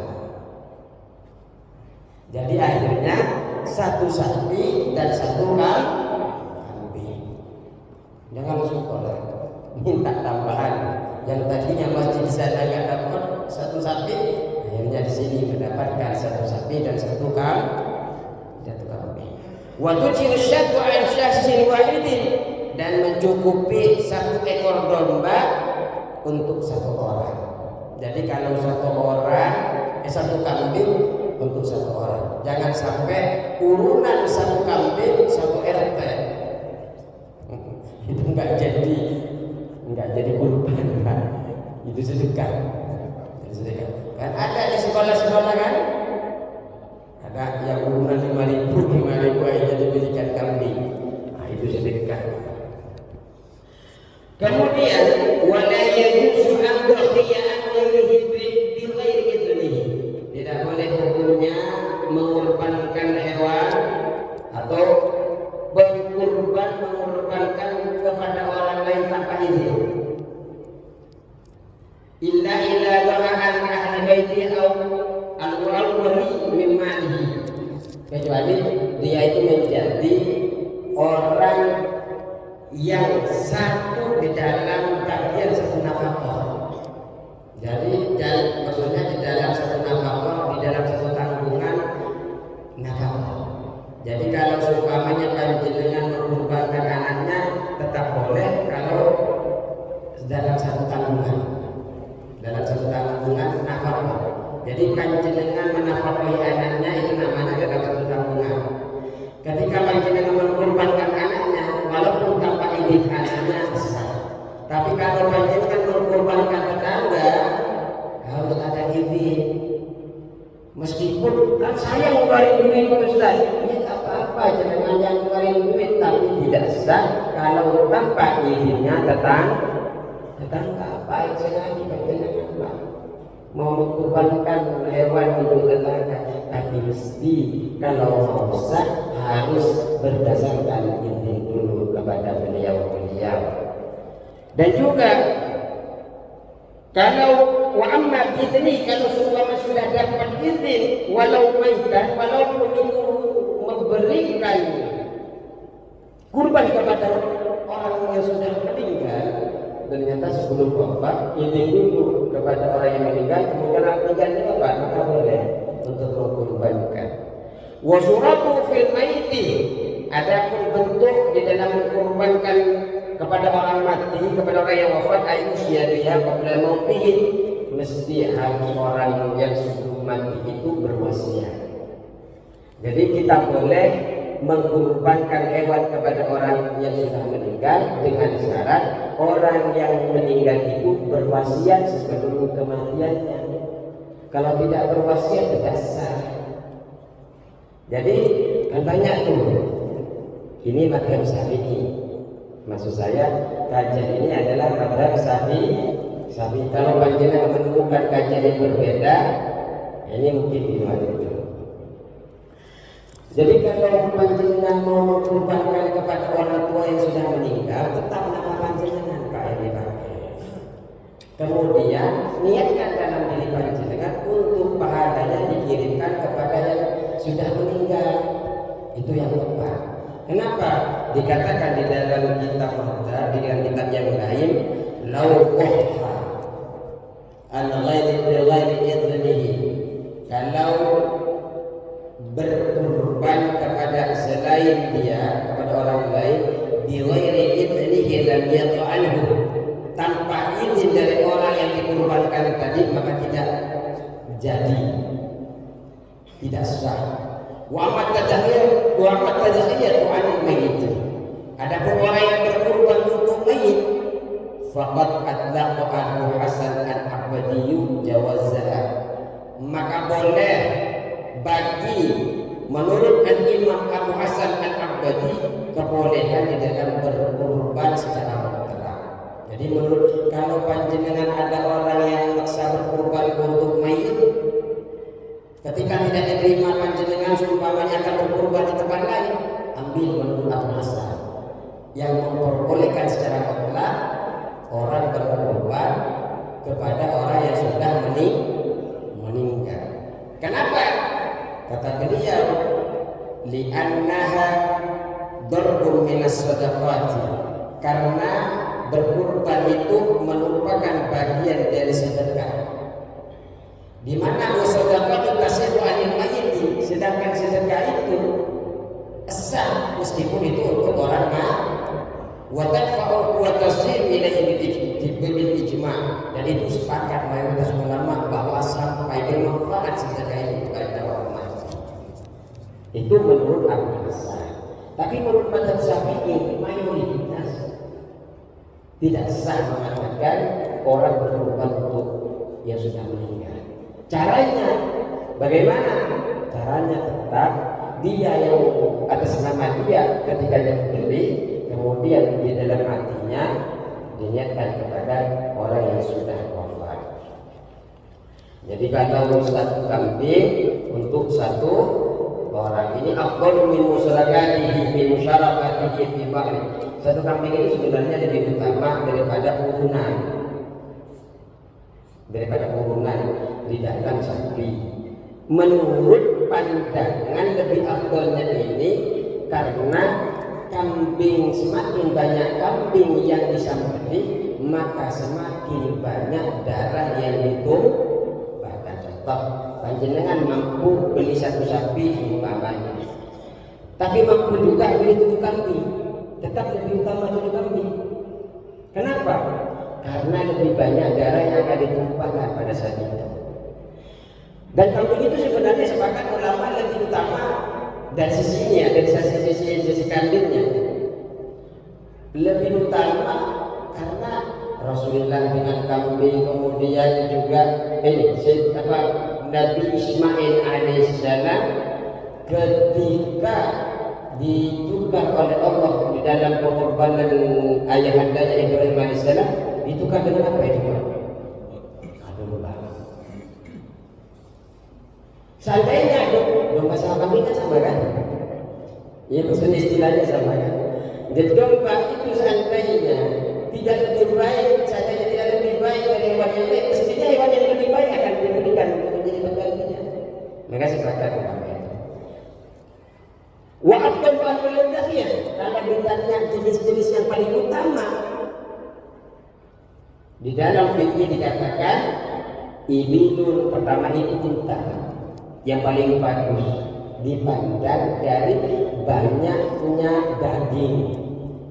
Jadi akhirnya 1 sapi dan 1 kambing. Jangan langsung tolak, minta tambahan. Yang tadinya masjid di sana nggak dapat 1 sapi, akhirnya di sini mendapatkan 1 sapi dan 1 kambing. Waktu ciusyatu an syahsin wahidin, dan mencukupi 1 ekor domba untuk 1 orang. Jadi kalau 1 orang, 1 kambing untuk 1 orang. Jangan sampai urunan 1 kambing 1 RT. Itu enggak jadi kurban, Pak. Itu sedekah. Kan ada di sekolah-sekolah kan? Ada yang urunan 5.000 aja dibelikan kambing. Nah, itu sedekah. Kemudian wala yajuzu an dhiya'an ghairihi bi ghairi idnihi. Tidak boleh hukumnya mengorbankan hewan atau mengorbankan kepada orang lain tanpa izin. Illa da'an ahli baiti aw al-wali min malihi. Kecuali dia itu menjadi orang yang satu di dalam bagian 1 nafkah. Jadi maksudnya di dalam 1 nafkah, di dalam 1 tanggungan nafkah. Jadi kalau seumpamanya panjenengan mengorbankan anaknya tetap boleh kalau dalam satu tanggungan, nafkah. Jadi panjenengan menafkahi anaknya itu namanya dalam satu tanggungan. Ketika panjenengan mengorbankan anaknya, walaupun tanpa izin anaknya sah. Tapi kalau panjenengan mengorbankan tetangga, harus ada izin. Meskipun kan saya ngeluarin duit Pak Ustaz, ya tak apa-apa, jangan yang ngeluarin duit, tapi tidak sah kalau tanpa izinnya tetangga. Baik sekali panjenengan Pak, mau mengorbankan hewan untuk tetangga, tapi mesti kalau mau sah harus berdasarkan izin dulu kepada beliau. Dan juga kalau wa amma bi'izni, kalau sudah dapat izin walau maitan, walaupun itu memberikan kurban kepada orang yang sudah meninggal, ternyata sebelum wafat izin dulu kepada orang yang meninggal, kemudian meninggalnya apa? Maka boleh untuk mengkurbankan. Wa suratu fil maiti, adapun bentuk di dalam mengkurbankan kepada orang mati, kepada orang yang wafat, ayusia dia qabla mautihi, mesti harus orang yang sebelum mati itu berwasiat. Jadi kita boleh mengkurbankan hewan kepada orang yang sudah meninggal dengan syarat orang yang meninggal itu berwasiat sebelum kematiannya. Kalau tidak berwasiat tidak sah. Jadi kan banyak tuh. Ini mazhab Syafi'i. Maksud saya kajian ini adalah mazhab Syafi'i. Kalau panjenengan menemukan kajian yang berbeda, ini mungkin di luar itu. Jadi kalau panjenengan mau mengkurbankan kepada orang tua yang sudah meninggal, tetap nama panjenengan Pak yang dipakai. Kemudian niatkan dalam diri panjenengan untuk pahalanya dikirimkan kepada yang sudah meninggal. Itu yang tepat. Kenapa? Dikatakan di dalam kitab Muhammad, di dalam kitab yang lain, lau qahha al ghairi idnihi, kalau berkorban kepada selain dia, kepada orang lain, bi ghairi idnihi lam yata'anhu, tanpa izin dari orang yang dikorbankan tadi, maka tidak jadi, tidak sah. Wa amat tadhiyatu 'anil mayyit. Adapun orang yang berkorban untuk mayit, faqad adlaqa Abu Hasan al-Abdiyyu jawazaha, maka boleh bagi menurut Imam Abu Hasan al-Abdi kebolehan di dalam berkorban secara mutlak. Jadi menurut, kalau panjenengan ada orang yang maksa berkorban untuk mayit, ketika tidak diterima panjenengan seumpamanya akan berkorban di tempat lain, ambil menurut Abu Hasan yang memperbolehkan secara mutlak orang berkorban kepada orang yang sudah meninggal. Kenapa? Kata beliau, li'annaha darbun minas sadaqati, karena berkorban itu merupakan bagian dari sedekah. Di mana sedekah tasihu anil mayyit, sedangkan sedekah itu sah meskipun itu untuk orang mati. Wa tadfa'u wa tasir ilaihi bil ijma', dan itu sepakat mayoritas ulama bahwa sampai bermanfaat sedekah itu kepada orang mati. Itu menurut Abu Hasan. Tapi menurut mazhab Syafi'i mayoritas tidak sah mengatakan orang berkorban untuk yang sudah meninggal. Caranya bagaimana? Caranya tetap dia yang atas nama dia ketika dia beli, kemudian di dalam hatinya diniatkan kepada orang yang sudah wafat. Jadi kalau satu kambing untuk satu orang ini afdalu min musyarakatihi min musyarakatihi fi ba'li. Satu kambing ini sebenarnya lebih utama daripada urunan. Di dalam sapi. Menurut pandangan lebih afdalnya ini karena kambing, semakin banyak kambing yang disembelih, maka semakin banyak darah yang ditumpahkan. Contoh, panjenengan mampu beli satu sapi umpamanya, tapi mampu juga beli 7 kambing, tetap lebih utama 7 kambing. Kenapa? Karena lebih banyak darah yang akan ditumpahkan pada saat itu. Dan kambing itu sebenarnya sepakat ulama lebih utama dari sisi ini ya, dari sisi kambingnya lebih utama, karena Rasulullah dengan kambing, kemudian juga Nabi Ismail alaihissalam ketika ditukar oleh Allah di dalam pengorbanan ayahandanya Ibrahim alaihissalam, ditukar dengan apa itu? Seandainya domba sama kambing kan sama kan? Ya, maksudnya istilahnya sama kan? Jadi domba itu seandainya tidak lebih baik, seandainya tidak lebih baik dari hewan yang lain, mestinya hewan yang lebih baik akan diberikan untuk menjadi penggantinya. Maka sepakat ulama itu. Wa afdalu al-ladhiyah, kalau ditanya jenis-jenis yang paling utama di dalam fikih dikatakan ibilun, pertama itu unta yang paling bagus dipandang dari banyaknya daging,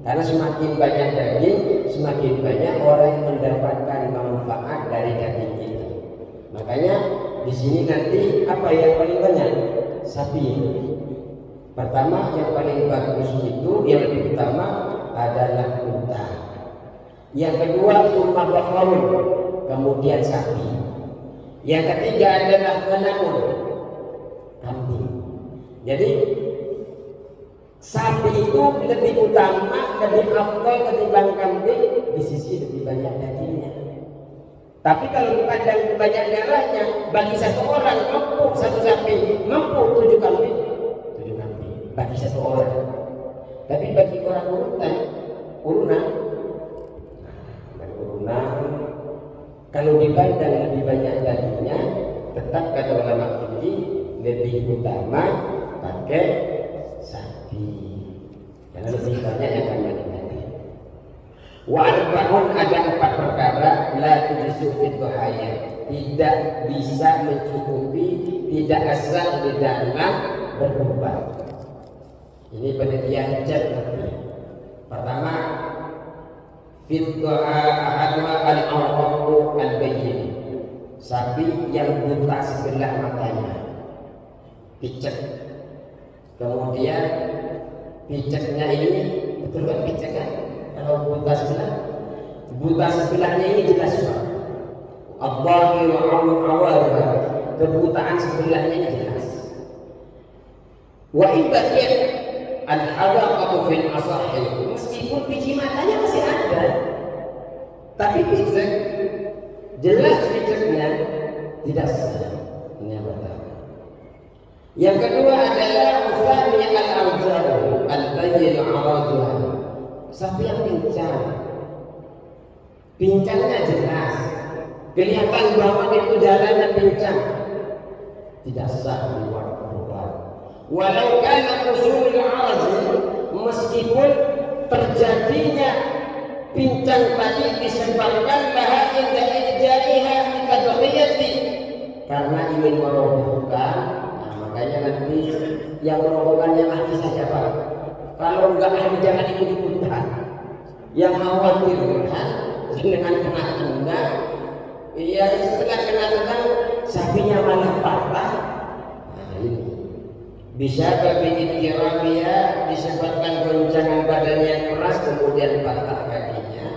karena semakin banyak daging semakin banyak orang yang mendapatkan manfaat dari daging itu. Makanya di sini nanti apa yang paling banyak? Sapi. Pertama yang paling bagus itu, yang lebih utama adalah unta. Yang kedua summa bakarun, kemudian sapi. Yang ketiga adalah ghanam, kambing. Jadi sapi itu lebih utama, lebih afdal ketimbang kambing di sisi lebih banyak dagingnya. Tapi kalau dipandang banyak darahnya, bagi satu orang mampu satu sapi, mampu 7 kambing, 7 kambing bagi satu orang. Tapi bagi orang urunan, kalau dipandang lebih banyak dagingnya, tetap kata ulama fikih lebih utama pakai sapi, karena lebih banyak yang akan menikmati. Wa arba'un, ada 4 perkara la tujzu fi dhahaya, tidak bisa mencukupi, tidak asal di dalam berubah. Ini penelitian nanti. Pertama, fitqa ahadwa al-awqu al-bayyin, sapi yang buta sebelah matanya, picek. Kemudian piceknya ini betul kan picek kan? Kalau buta sebelahnya ini jelas Pak. Abbahi wa awalha, kebutaan sebelahnya ini jelas. Wa ibadiyat al-hadaqatu fil asahih, meskipun biji matanya masih ada, tapi picek jelas, piceknya tidak sah. Ini yang pertama. Yang kedua adalah usahanya al-awzar al-bayyin araduha, sapi yang pincangnya jelas, kelihatan bahwa itu jalannya pincang, tidak sah dibuat korban. Walau kana usulul azim, meskipun terjadinya pincang tadi disebabkan laha inda ijjaiha bikadhiyati, karena ingin merobohkan. Makanya nanti yang merobohkannya ahli saja Pak. Kalau enggak ahli jangan ikut-ikutan. Yang khawatir dengan kena tendang, ya setelah kena tendang sapinya malah patah. Nah ini bisa bagi kiramiya, disebabkan goncangan badannya yang keras kemudian patah kakinya,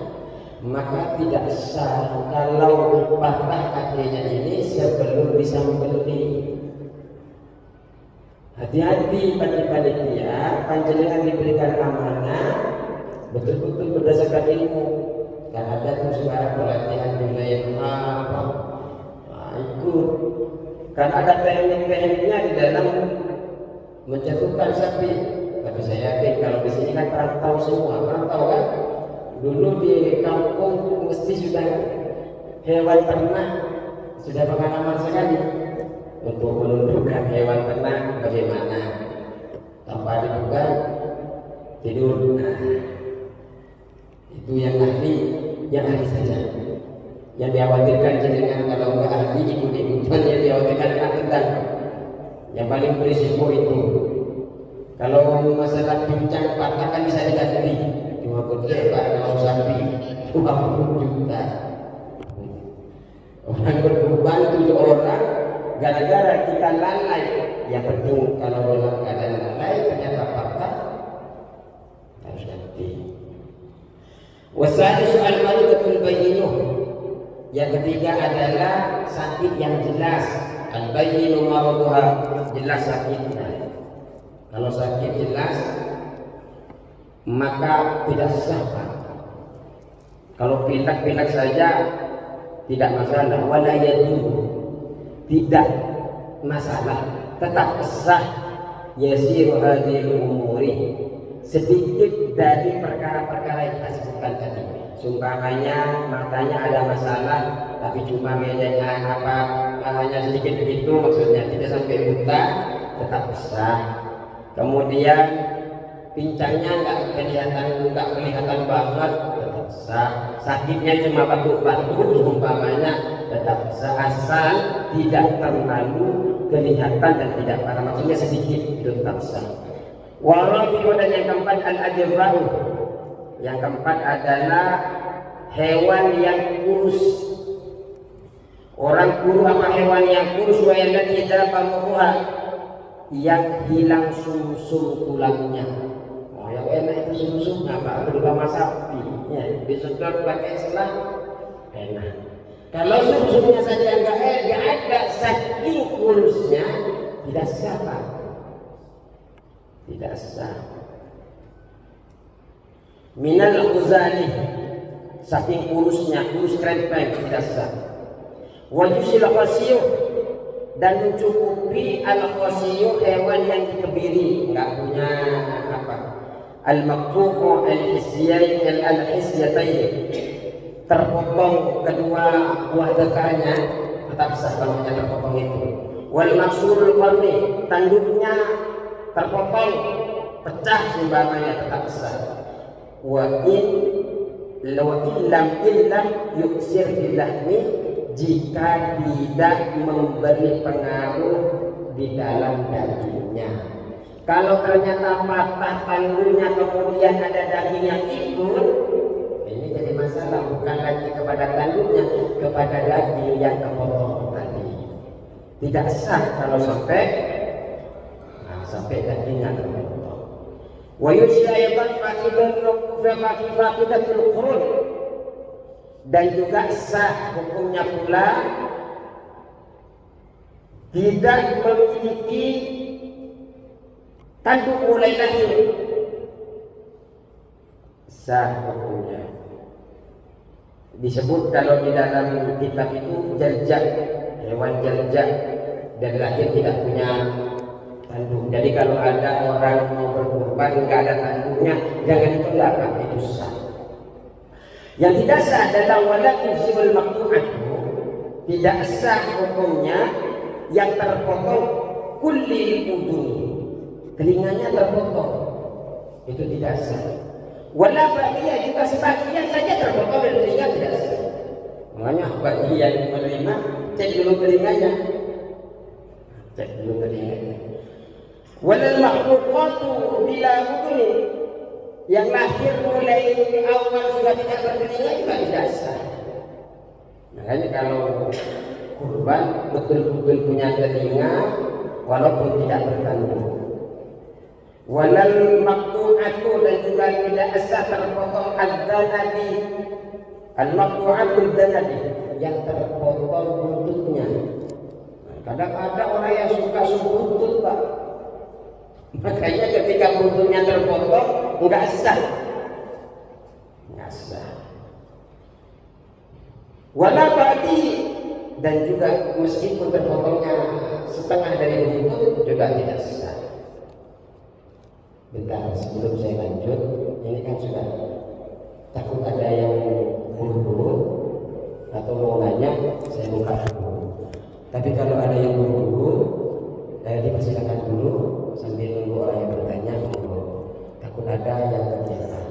maka tidak sah kalau patah kakinya ini sebelum bisa membeli. Hati-hati panitia, panjenengan diberikan amanah betul-betul berdasarkan ilmu. Dan ada tuh sekarang pelatihan wilayah apa, ikut. Kan ada teknik-tekniknya di dalam menjatuhkan sapi. Tapi saya yakin kalau di sini kan perantau semua, perantau kan. Dulu di kampung mesti sudah hewan ternak, sudah pengalaman sekali untuk menundukkan hewan ternak bagaimana tanpa dipegang tidur. Nah, itu yang ahli saja. Yang dikhawatirkan jenengan kalau nggak ahli ikut-ikutan, yang dikhawatirkan kena tendang. Yang paling berisiko itu. Kalau masalah pincang patah kan bisa diganti, cuma begitu Pak, kalau sapi 20 juta. Orang berkorban 7 orang gara-gara kita lalai. Yang penting kalau dalam keadaan lalai ternyata patah harus ganti. Wasalisu al-maridatul bayyinuh. Yang ketiga adalah sakit yang jelas. Al-bayyinu maraduha, jelas sakitnya. Kalau sakit jelas maka tidak sah. Kalau pilek-pilek saja tidak masalah, wala yadu, tidak masalah, tetap sah. Yasiru hadhil umuri, sedikit dari perkara-perkara yang kita sebutkan tadi. Sumpamanya matanya ada masalah, tapi cuma bedanya apa, hanya sedikit begitu, maksudnya tidak sampai buta, tetap sah. Kemudian pincangnya nggak kelihatan banget, tetap sah. Sakitnya cuma batuk-batuk, umpamanya tetap sah, asal tidak terlalu kelihatan dan tidak parah, maksudnya sedikit, itu tetap sah. Warabi'u, dan yang keempat al-ajra'u. Yang keempat adalah hewan yang kurus. Orang kurus apa hewan yang kurus, wa yallati tabamuha, yang hilang sumsum tulangnya. Oh, yang enak itu sumsum apa? Terutama sapi. Ya, disedot pakai selang enak. Kalau sumsumnya saja enggak ada, saking kurusnya tidak sah, Pak. Tidak sah. Minal Ghazali, saking kurusnya, kurus krempeng, tidak sah. Wajusil khasiyuh, dan mencukupi al-khasiyuh, hewan yang dikebiri, enggak punya apa, al-maqtu'u al-hisyatain al-hisyatain, terpotong kedua buah dekarnya, tetap sah kalau hanya terpotong itu. Wal maksurul qarni, tanduknya terpotong, pecah seumpamanya, tetap sah. Wa illam yuksir bilahmi, jika tidak memberi pengaruh di dalam dagingnya. Kalau ternyata patah tanggulnya kemudian ada daging yang ikut, ini jadi masalah, bukan lagi kepada tanggulnya, kepada daging yang kepotong tadi. Tidak sah kalau sampai dagingnya terpotong. Wa yusyaiban faqidatul qurun, dan juga sah hukumnya pula tidak memiliki tanduk mulai lahir, sah hukumnya. Disebut kalau di dalam kitab itu jalja, hewan jalja, dan lahir tidak punya tanduk. Jadi kalau ada orang mau berkorban nggak ada tanduknya, jangan ditolak, itu sah. Yang tidak sah adalah walakin sibul maqtu'atu, tidak sah hukumnya yang terpotong kulli udun, telinganya terpotong, itu tidak sah. Wala bagian, juga sebagian saja terpotong dari telinga, tidak sah. Makanya bagi yang menerima, cek dulu telinganya, cek dulu telinganya. Walal makhluqatu bila udun, yang lahir mulai awal sudah tidak bertelinga juga tidak sah. Makanya kalau kurban betul-betul punya telinga walaupun tidak bertanduk. Walal maqtu'atu, dan juga tidak sah terpotong ad-danabi, al-maqtu'atul danabi, yang terpotong buntutnya. Kadang-kadang orang yang suka buntut, Pak. Makanya ketika buntutnya terpotong enggak sah. Enggak sah. Wala ba'di, dan juga meskipun terpotongnya setengah dari buntut juga tidak sah. Bentar, sebelum saya lanjut, ini kan sudah takut ada yang buru-buru atau mau nanya, saya buka dulu. Tapi kalau ada yang buru-buru, dipersilakan dulu sambil nunggu orang yang bertanya. Takut ada yang terjadi.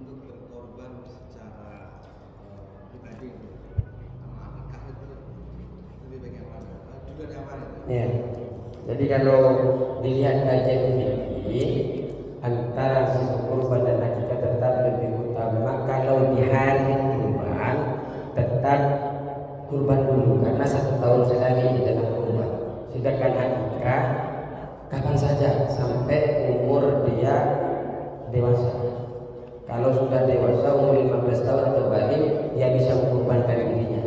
Untuk berkorban secara pribadi sama akad itu Ya. Jadi kalau dilihat kajian fikih antara sisi kurban dan akikah tetap lebih utama kalau di hari kurban tetap kurban dulu karena 1 tahun sekali di dalam kurban. Sedangkan akikah kapan saja sampai umur dia dewasa. Kalau sudah dewasa umur 15 tahun atau balik dia bisa mengkurbankan dirinya.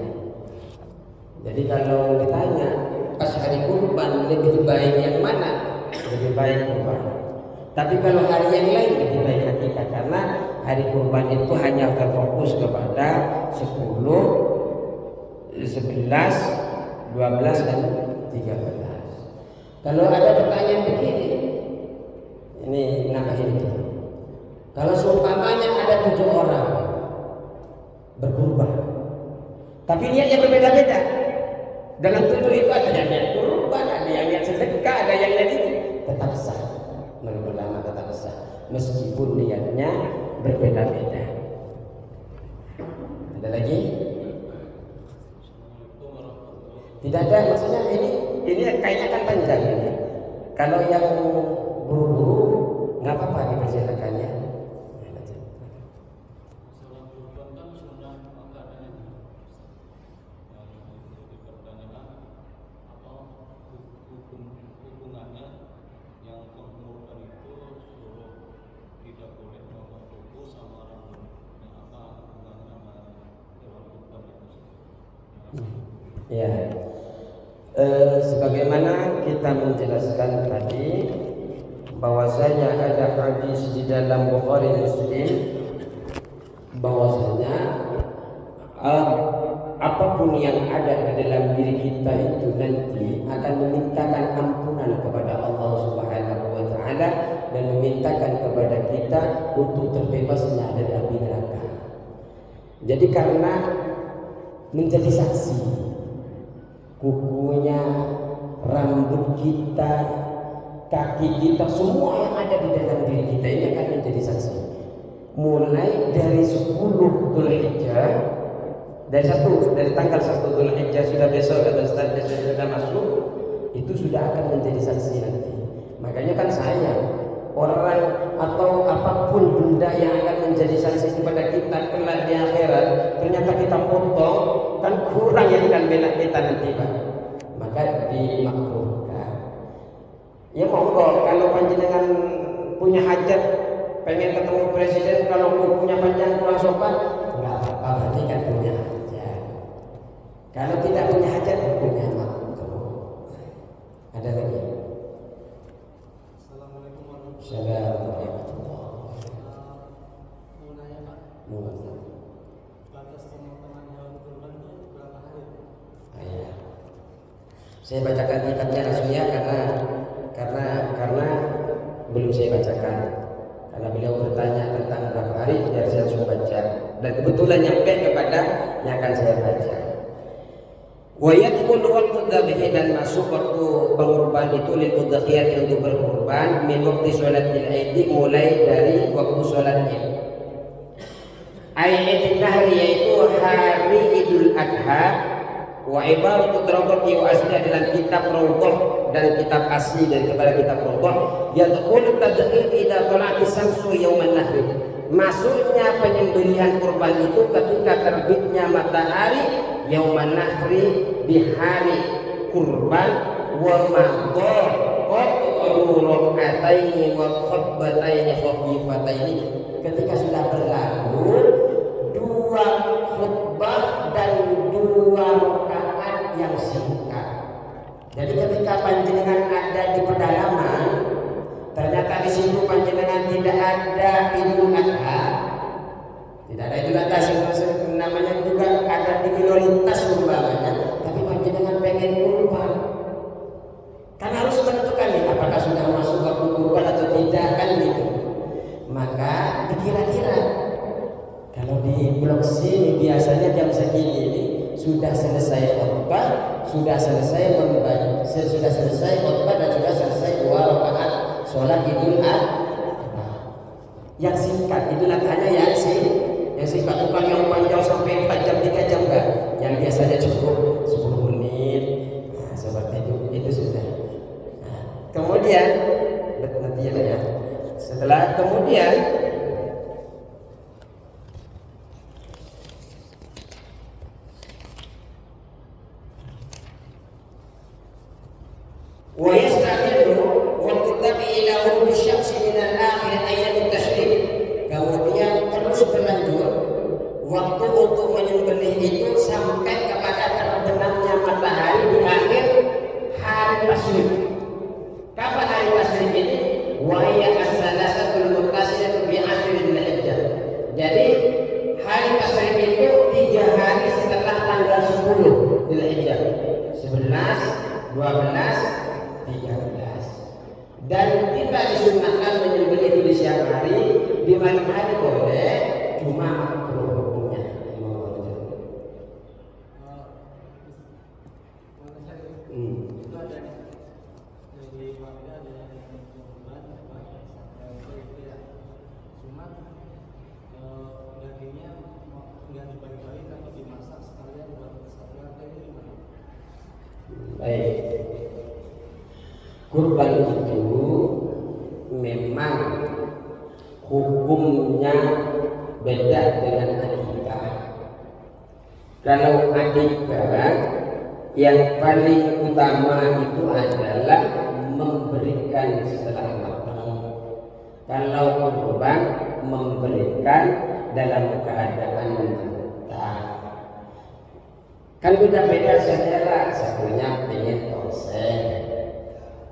Jadi kalau ditanya pas hari kurban lebih baik yang mana? Lebih baik kurban. Tapi kalau hari yang lain lebih baik akikah karena hari kurban itu hanya terfokus kepada 10, 11, 12 dan 13. Kalau ada pertanyaan begini, ini nambahin itu. Kalau seumpamanya ada 7 orang berkurban, tapi niatnya berbeda-beda. Dalam 7 itu ada yang niat kurban, ada yang niat sedekah, ada yang niat itu, tetap sah. Menurut ulama tetap sah, meskipun niatnya berbeda-beda. Ada lagi? Tidak ada, maksudnya ini kayaknya kan panjang ini. Kalau yang buru-buru nggak apa-apa dipersilakannya. Ya, sebagaimana kita menjelaskan tadi bahwasanya ada hadis di dalam Bukhari Muslim bahwasanya apapun yang ada di dalam diri kita itu nanti akan memintakan ampunan kepada Allah Subhanahu wa taala dan memintakan kepada kita untuk terbebasnya dari api neraka. Jadi karena menjadi saksi kukunya, rambut kita, kaki kita, semua yang ada di dalam diri kita ini akan menjadi saksi. Mulai dari 10 Dzulhijjah, dari tanggal 1 Dzulhijjah sudah besok atau sudah masuk, itu sudah akan menjadi saksi nanti. Makanya kan saya orang atau apapun benda yang akan menjadi saksi kepada kita kelak di akhirat, ternyata kita potong, kan kurang yang akan bela kita nanti, Pak. Maka dimakruhkan. Ya monggo, kalau panjenengan punya hajat pengen ketemu presiden, kalau kukunya panjang kurang sopan, enggak apa-apa, berarti kan punya hajat. Kalau tidak punya hajat, hukumnya makruh. Ada lagi? Assalamualaikum warahmatullahi Assalamualaikum. Mau nanya Pak, batas pemotongan hewan kurban itu berapa hari? Ya. Saya bacakan kitabnya langsungnya karena belum saya bacakan. Karena beliau bertanya tentang berapa hari, biar saya langsung baca. Dan kebetulan nyampe kepada yang akan saya baca. Wa yadkhulu waqtu dzabhi, dan masuk waktu pengorban itu lil udhiyah untuk berkorban min waqti sholatil Id, mulai dari waktu sholat Id. Idul Nahri yaitu hari Idul Adha. Wa ibaratu Rawdhah wa asli dalam kitab Rawdhah dan kitab asli daripada kitab Rawdhah, yadkhulu tadkhil idza tala'at syamsu yauman nahri. Masuknya penyembelihan kurban itu ketika terbitnya matahari yauman nahri, di hari kurban. Wa madha qat'u rak'ataini wa khabbataini khafifataini, ketika sudah berlalu 2 khutbah dan 2 rakaat yang singkat. Jadi ketika panjenengan ada di pedalaman, ternyata di situ panjenengan tidak ada Idul Adha, tidak ada Idul Adha, namanya juga ada di minoritas umpamanya, tapi panjenengan pengen kurban, kan harus menentukan nih apakah sudah masuk waktu kurban atau tidak, kan gitu. Maka dikira-kira kalau di blok sini biasanya jam segini ini sudah selesai khutbah, sudah selesai khutbah dan sudah selesai 2 rakaat sholat Idul Adha. Yang singkat Idul Adhanya yang singkat, bukan yang panjang sampai 4 jam 3 jam enggak. Yang biasanya cukup 10 menit. Nah, seperti itu kemudian nanti ya. Setelah kemudian wa yastamiru wa tutabi ila ghurub asy-syamsi min al-akhir ayyam at-tashriq. Kemudian terus berlanjut waktu untuk menyembelih itu sampai kepada terbenamnya matahari di akhir hari tasyrik. Kapan hari tasyrik ini? Wa hiya as-salasatul muttasilatu bi ashri dzulhijjah. Jadi hari tasyrik itu 3 hari setelah tanggal 10 Dzulhijjah. 11, 12, 13. Dan kita disunahkan menyembelih di siang hari, di malam hari boleh, cuma makruh hukumnya. Itu ada di warga ada yang kurban itu ya. Cuma dagingnya nggak dibagi-bagi tapi dimasak sekalian buat satria itu gimana? Baik. Kurban itu memang hukumnya beda dengan akikah. Kalau akikah yang paling utama itu adalah memberikan setelah matang. Kalau kurban memberikan dalam keadaan mentah. Kan beda-beda selera, satunya pengen tongseng,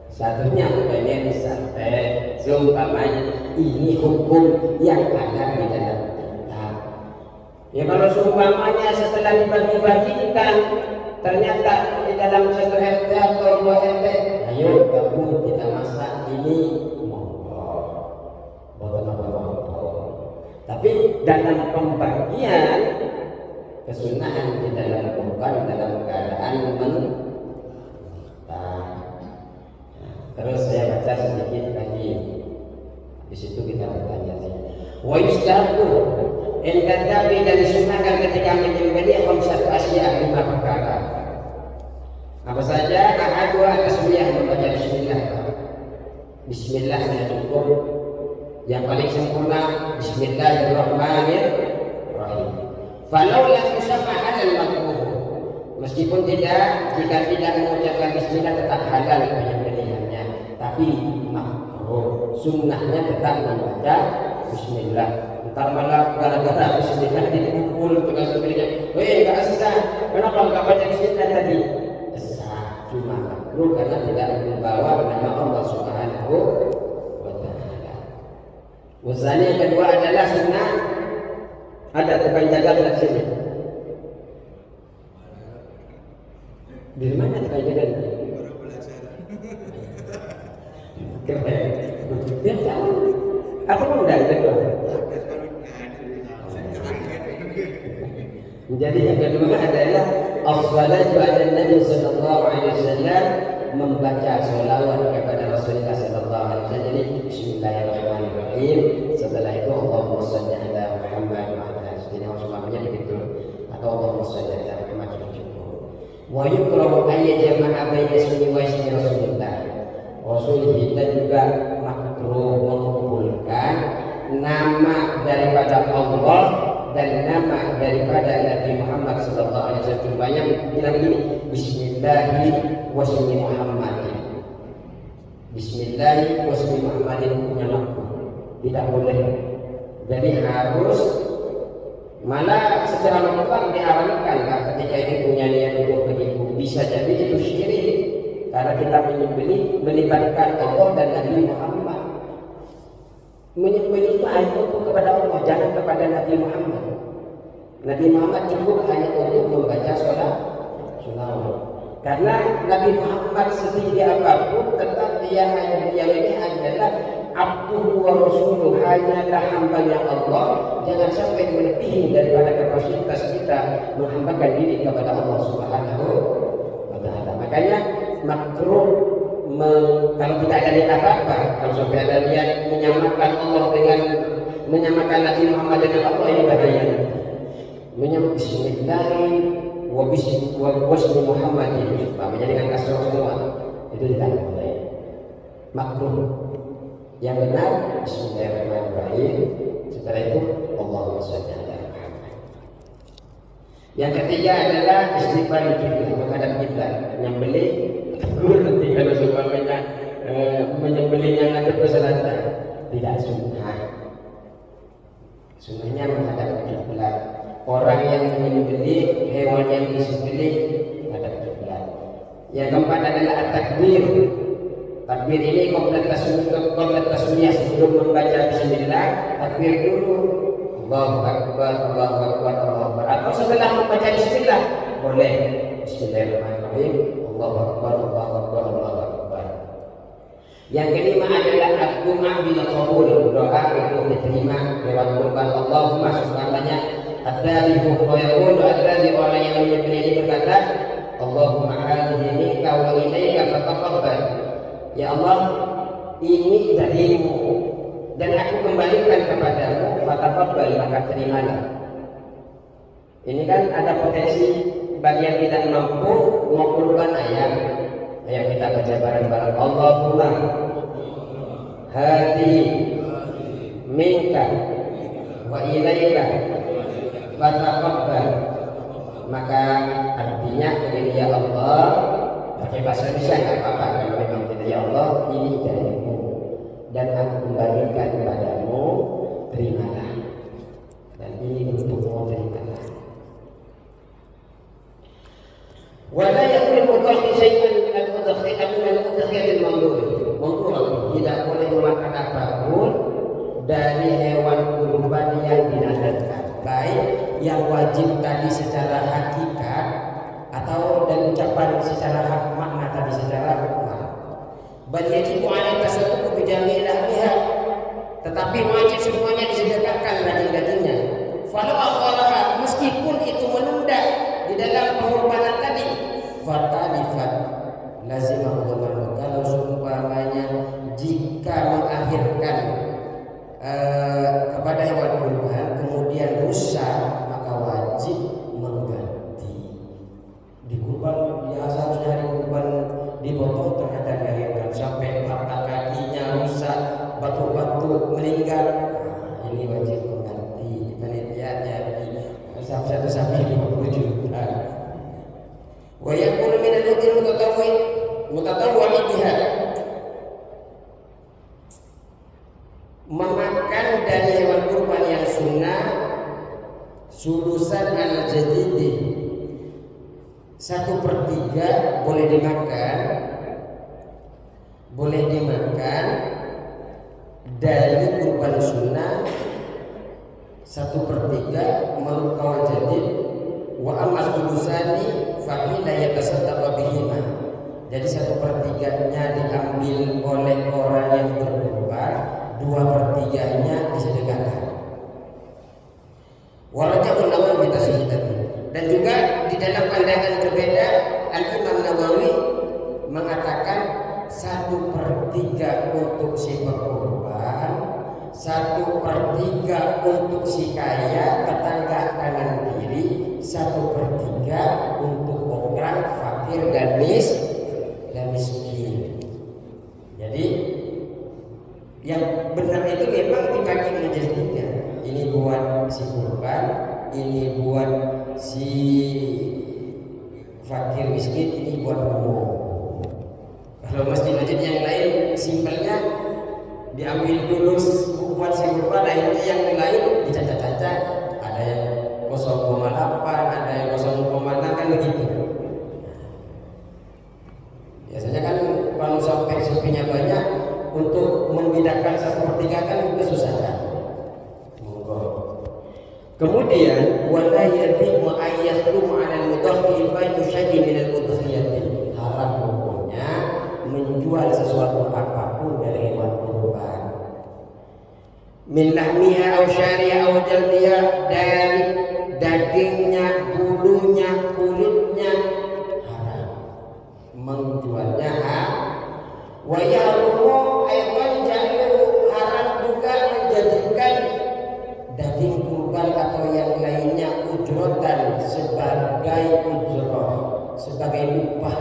satunya pengen sate. Seumpamanya ini hukum yang ada di dalam kitab. Ya kalau seumpamanya setelah dibagi-bagikan ternyata di dalam 1 RT atau 2 RT, ayo gabung kita masak ini, monggo, bukan apa-apa. Tapi dalam pembagian kesunahan di dalam kurban dalam keadaan mentah. Terus saya baca sedikit lagi. Di situ kita bertanya sih. Wa yustahabu Tapi dan disunahkan ketika menyembelih khamsatu asya 5 perkara. Apa saja? Ahadua tasmiyah, membaca bismillah. Bismillah sudah cukup. Yang paling sempurna Bismillahirrahmanirrahim. Falau lam yusamma halal makruh. Meskipun jika tidak mengucapkan bismillah tetap halal penyembelihannya, tapi makruh. Sunnahnya tetap membaca bismillah. Ntar malah gara-gara bismillah dipukul tukang sembelihnya. Enggak sah. Kenapa enggak baca bismillah tadi? Sah, cuma makruh karena tidak membawa nama Allah Subhanahu wa taala. Wasani yang kedua adalah sunnah. Ada tukang jaga di sini. Di mana tukang jaga? Keren. Dia tahu. Aku pun udah ada. Jadi yang kedua adalah as-salatu ala Nabi sallallahu alaihi wasallam, membaca sholawat kepada Rasulullah sallallahu alaihi wasallam. Jadi bismillahirrahmanirrahim. Setelah itu Allahumma shalli ala Muhammad wa ala ali semuanya begitu. Atau Allahumma shalli ala Muhammad cukup. Wa yukrahu ayat jama'a baina sunni wa ismi Rasulullah. Rasul kita juga makruh mengumpulkan nama daripada Allah dan nama daripada Nabi Muhammad sallallahu alaihi wasallam. Banyak bilang gini, Bismillahi wasmi Muhammadin. Bismillahi wasmi Muhammadin punya makruh. Tidak boleh. Jadi harus, malah secara mutlak diharamkan ketika itu punya niat untuk begitu. Bisa jadi itu syirik karena kita menyembelih melibatkan Allah dan Nabi Muhammad. Menyembelih itu hanya untuk kepada Allah, jangan kepada Nabi Muhammad. Nabi Muhammad cukup hanya untuk membaca sholawat. Karena Nabi Muhammad setinggi apapun tetap dia ini adalah abduhu wa rasuluh, hanyalah hambanya Allah. Jangan sampai melebihi daripada kapasitas kita menghambakan diri kepada Allah Subhanahu wa taala. Makanya makruh kalau kita ada niat apa-apa, kalau sampai ada niat menyamakan Allah dengan menyamakan Nabi Muhammad dengan Allah, ini bahaya. Menyamakan Bismillah wa wasmi Muhammadin, menjadikan kasar semua, itu tidak boleh. makruh. Yang benar Bismillahirrahmanirrahim. Setelah itu Allahumma sholli ala Muhammad. Yang ketiga adalah istiqbal kiblat, menghadap kiblat. Menyembelih nanti kalau seumpamanya menyembelihnya ngadep ke selatan tidak sunnah. Sunnahnya menghadap kiblat. Orang yang menyembelih, hewan yang disembelih menghadap kiblat. Yang keempat adalah at-takbir. Takbir ini qabla tasmiyah, sebelum membaca bismillah, takbir dulu. Allahu akbar, Allahu akbar, Allahu akbar. Atau setelah membaca bismillah boleh Bismillahirrahmanirrahim, Allahu akbar, Allahu akbar, Allahu akbar. Yang kelima adalah ad-du'a bil qabul, doa itu diterima lewat qurban. Allahumma subhanallah ad-dabihu wa yaqulu ad-dabi, orang yang menyembelih ini berkata Allahumma hadhihi minka wa ilaika fataqabbal. Ya Allah, ini darimu dan aku kembalikan kepadamu, fataqabbal, maka terimalah. Ini kan ada potensi bagi yang tidak mampu mau kurban ayam. Ayo kita baca bareng-bareng. Allahumma hadhihi minka wa ilaika fataqabbal. Maka artinya begini, ya Allah, pakai bahasa Indonesia nggak apa-apa kalau memang tidak. Ya Allah, ini darimu dan aku kembalikan kepadamu, terimalah. Dan ini untukmu, terimalah. Wala yakul mudhakhi syai'an min al-mudhakhiyat al-mamdud. Tidak boleh memakan apapun dari hewan kurban yang dinadarkan, baik yang wajib tadi secara hakikat atau dan ucapan secara makna tadi secara makna. Bal yajibu 'ala tasadduq bi jami'i lahmiha, tetapi wajib semuanya disedekahkan daging-dagingnya. Falau akharaha, meskipun itu menunda di dalam pengorbanan tadi, fatalifat lazimah dhamanu. Kalau seumpamanya jika mengakhirkan kepada hewan kurban kemudian rusak, maka wajib mengganti. Di kurban biasa hari kurban dipotong ternyata dilahirkan sampai patah kakinya rusak, batu-batu meninggal, ini wajib mengganti. Penelitiannya satu sapi 20 juta. Wa yakunu min al-udhil mutatawwi biha, memakan dari hewan kurban yang sunnah sulusan al-jadidi, 1/3 boleh dimakan dari kurban sunnah, 1/3 menurut qaul jadid. Wa amma sulusani fa qila yatasaddaqu bihima. Jadi 1/3-nya diambil oleh orang yang berkurban, 2/3-nya disedekahkan. Warajahun Nawawi tasihidati. Dan juga di dalam pandangan berbeda, Al-Imam Nawawi mengatakan 1/3 untuk si berkurban, 1/3 untuk si kaya tetangga kanan kiri, 1/3 untuk orang fakir dan miskin. Jadi yang benar itu memang dibagi menjadi 3. Ini buat si kurban, ini buat si fakir miskin, ini buat umum. Kalau masjid-masjid yang lain simpelnya diambil dulu buat si kurban, akhirnya yang lain dicacat-cacat, ada yang 0,8, ada yang 0,6, kan begitu. Biasanya kan kalau sampai sepinya banyak, untuk membedakan 1/3 kan kesusahan. Kemudian wala yabiqu ayyahrum 'ala al-mudhakhi bayu syai'in min al-udhiyati. Haram hukumnya menjual sesuatu apapun dari hewan kurban. Min lahmiha aw syariha aw jaldiha, dari dagingnya, bulunya, kulitnya, haram menjualnya. Wa yahrumu aidan ja'alu, haram juga menjadikan daging kurban atau yang lainnya ujrotan, sebagai ujroh, sebagai upah.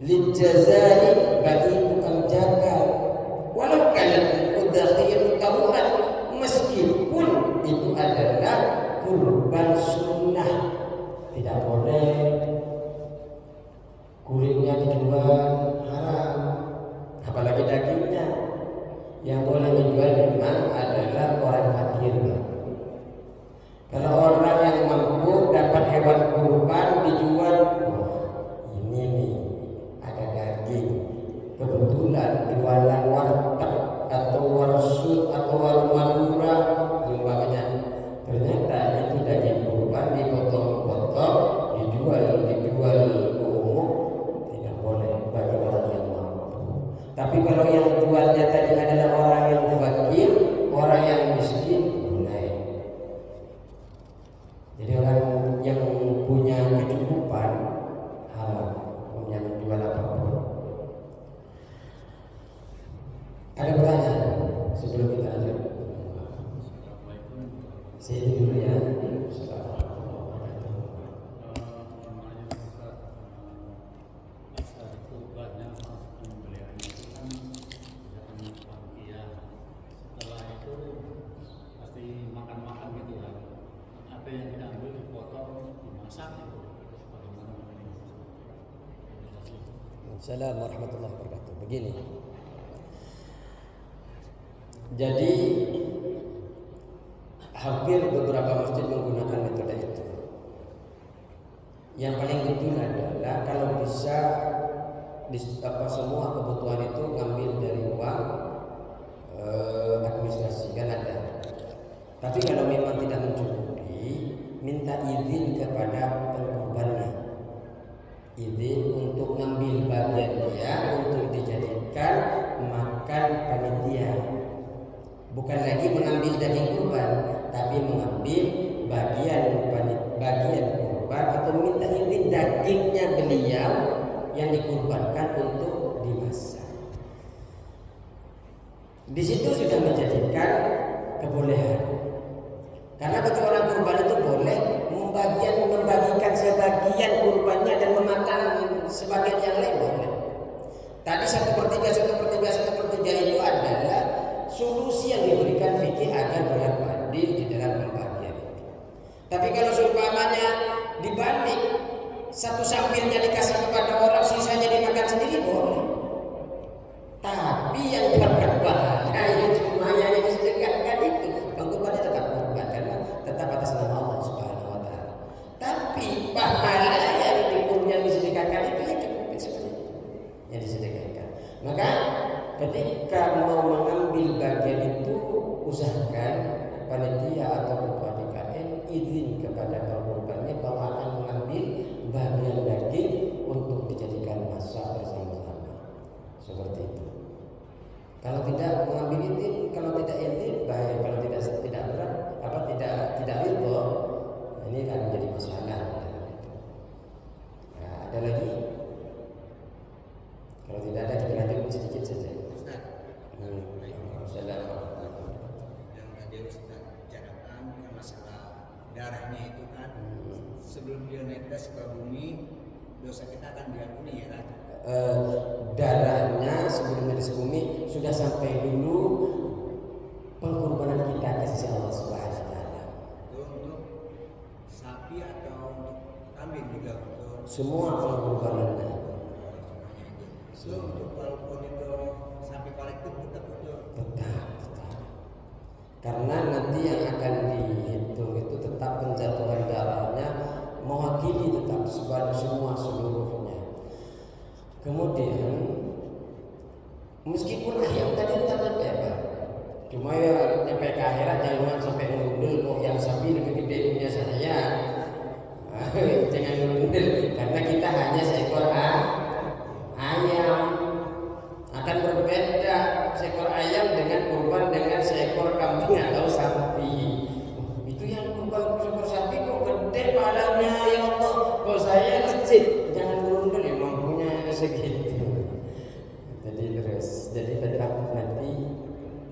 lijazari bagi tukang jaga, walau kanat udhiyatu tamuhan, meskipun itu adalah kurban sunnah. Tidak boleh kulitnya dijual, haram, apalagi dagingnya. Yang boleh dijual memang adalah orang fakir. Kalau orang yang mampu dapat hewan kurban dijual, ini nih ada daging, kebetulan jualan warteg atau warsut atau warung Madura umpamanya, ternyata itu daging kurban dipotong-potong dijual ke umum, tidak boleh bagi orang yang mampu. Tapi kalau yang jualnya tadi adalah orang yang fakir, orang yang miskin, boleh. Jadi orang yang punya kecukupan haram punya menjual apapun. Ada pertanyaan sebelum kita lanjut? Saya dulu ya. Assalamualaikum warahmatullahi wabarakatuh. Begini. Jadi hampir beberapa masjid menggunakan metode itu. Yang paling betul adalah kalau bisa semua kebutuhan itu ngambil dari uang administrasi kan ada. Tapi kalau memang tidak mencukupi, minta izin kepada pengkorbannya. Izin untuk ngambil bagian dia untuk dijadikan makan panitia. Bukan lagi mengambil daging kurban, tapi mengambil bagian kurban atau minta izin dagingnya beliau yang dikurbankan untuk dimasak. Di situ sudah menjadikan kebolehan. Karena bagi orang kurban itu boleh membagikan sebagian kurbannya dan memakan sebagian yang lain boleh. Tadi 1/3 itu adalah solusi yang diberikan fikih agar berlaku adil di dalam pembagian itu. Tapi kalau seumpamanya dibalik, satu sampilnya dikasih kepada orang, sisanya dimakan sendiri boleh. Tapi yang dapat pahala itu cuma yang disedekahkan itu, pengkurbannya tetap kurban karena tetap atas nama Allah Subhanahu wa taala. Tapi pahala yang disedekahkan itu yang cukup seperti itu, yang disedekahkan. Maka ketika mau mengambil bagian itu, usahakan panitia atau ketua DKM izin kepada pengkorbannya bahwa akan mengambil bagian daging untuk dijadikan masak bersama-sama. Seperti itu. Kalau tidak mengambil izin, kalau tidak izin baik, kalau tidak berat, tidak ridho, ini akan menjadi masalah. Nah, ada lagi? Kalau tidak ada kita lanjut sedikit saja. Yang tadi Ustaz bicarakan masalah darahnya itu kan, sebelum dia netes ke bumi, dosa kita akan diampuni ya kan? Darahnya sebelum netes ke bumi sudah sampai dulu pengorbanan kita ke sisi Allah Subhanahu wa taala. Untuk sapi atau untuk kambing juga untuk semua pengorbanannya. Untuk walaupun itu sapi kolektif tetap itu. Tetap. Karena nanti yang akan dihitung itu tetap penjatuhan darahnya mewakili tetap semua seluruhnya. Kemudian meskipun ayam tadi tetap bebas, cuma ya sampai ke akhirat jangan sampai ngerundel kok yang sapi lebih gede punya saya. Jangan ngerundel karena kita hanya seekor ayam. Akan berbeda seekor ayam dengan kurban dengan seekor kambing atau sapi. Itu yang kurban seekor sapi kok gede pahalanya ya Allah. Kok saya kecil. Jangan berundel ya mampunya segitu. Jadi tetap nanti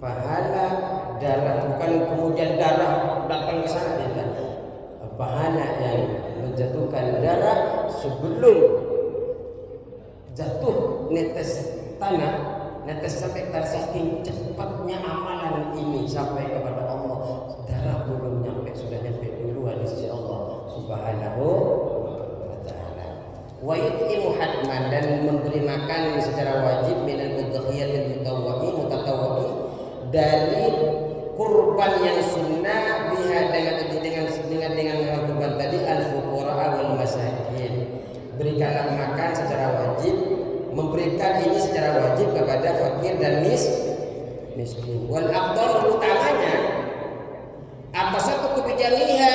pahala darah bukan kemudian darah datang ke sana tidak. Pahala yang menjatuhkan darah sebelum jatuh netes tanah, netes sampai saking cepatnya amalan ini sampai kepada Allah. Darah belum nyampe, sudah nyampe duluan di sisi Allah Subhanahu wa ta'ala. Wa yut'imu hatman, dan memberi makan secara wajib minal udhiyatil mutatawwi, dari kurban yang sunnah biha dengan kurban tadi al-fuqara wal masakin. Berikanlah makan secara wajib, memberikan ini secara wajib kepada fakir dan miskin. Wal afdal, utamanya atas satu kebijamiha.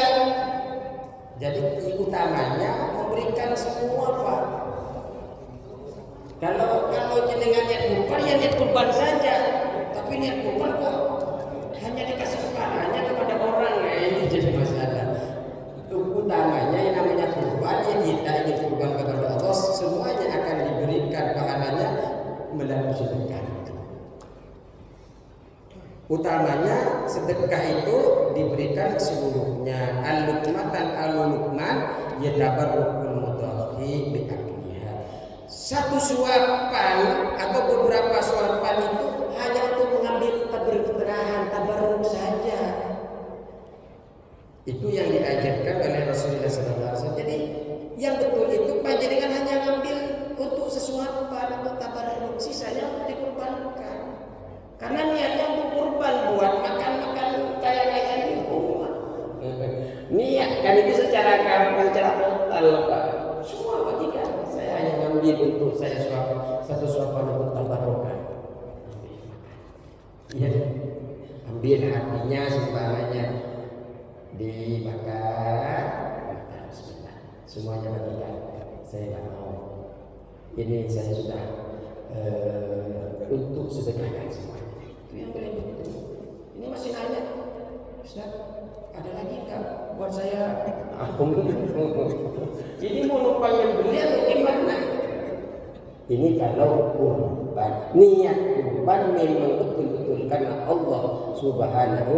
Jadi utamanya memberikan semua, Pak. Kalau jenengan niat kurban ya niat kurban saja, tapi niat kurban kok hanya dikasih kepalanya kepada orang, ya ini jadi masalah. Utamanya yang namanya kurban, ya kita ingin kurban kepada Allah, semuanya akan diberikan pahalanya melalui sedekah itu. Utamanya sedekah itu diberikan seluruhnya. Al-lukmatan al-lukman yatabarrukul mudhahi bi'akliha. Satu suapan atau beberapa suapan itu hanya untuk mengambil keberkahan, tabarruk saja. Itu yang diajarkan oleh Rasulullah SAW. Jadi yang betul itu panjenengan hanya ngambil untuk sesuapan, untuk tabarruk, sisanya untuk dikurbankan. Karena niatnya untuk kurban, buat makan-makan kayak itu. Niat kan itu secara total, Pak. Semua bagikan. Saya hanya ngambil untuk saya satu suapan untuk tabarrukan. Iya, ambil hatinya semuanya dimakan, bismillah. Semuanya bagikan. Saya nggak mau. Ini saya sudah untuk sedekahkan semuanya. Itu yang paling penting. Ini masih nanya, Ustaz, ada lagi nggak buat saya? Ini mau numpang yang beli atau gimana? Ini kalau kurban, niat kurban memang betul-betul karena Allah Subhanahu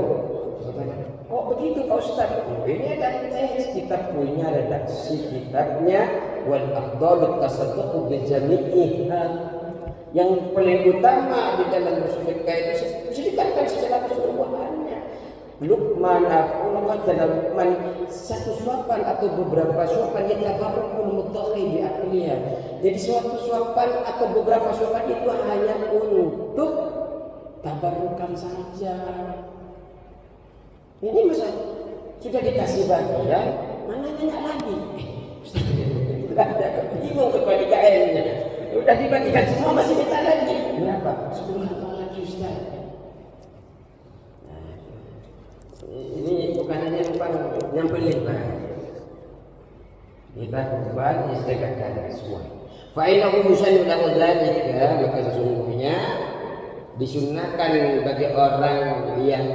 wa ta'ala. Oh begitu Pak Ustaz? Ini ada teks, kita punya redaksi kitabnya wal afdalut tasadduqu bi jami'iha. Yang paling utama di dalam bersedekah itu sedekahkan secara keseluruhannya. Lukman dan Lukman, satu suapan atau beberapa suapan yang tabarrukul mudhahi bi akliha. Jadi suatu suapan atau beberapa suapan itu hanya untuk tabarrukan saja. Ini masa sudah dikasih bagian, mana nanya lagi? Sudah ada bingung kebagiannya. Sudah dibagikan semua masih minta lagi. Berapa? 10 lagi Ustaz. Nah, ini bukan hanya numpang nyampelin, Pak. Kita kurban sedekahkan semua. Fa innahu yusannu lahu dzalika, maka sesungguhnya disunnahkan bagi orang yang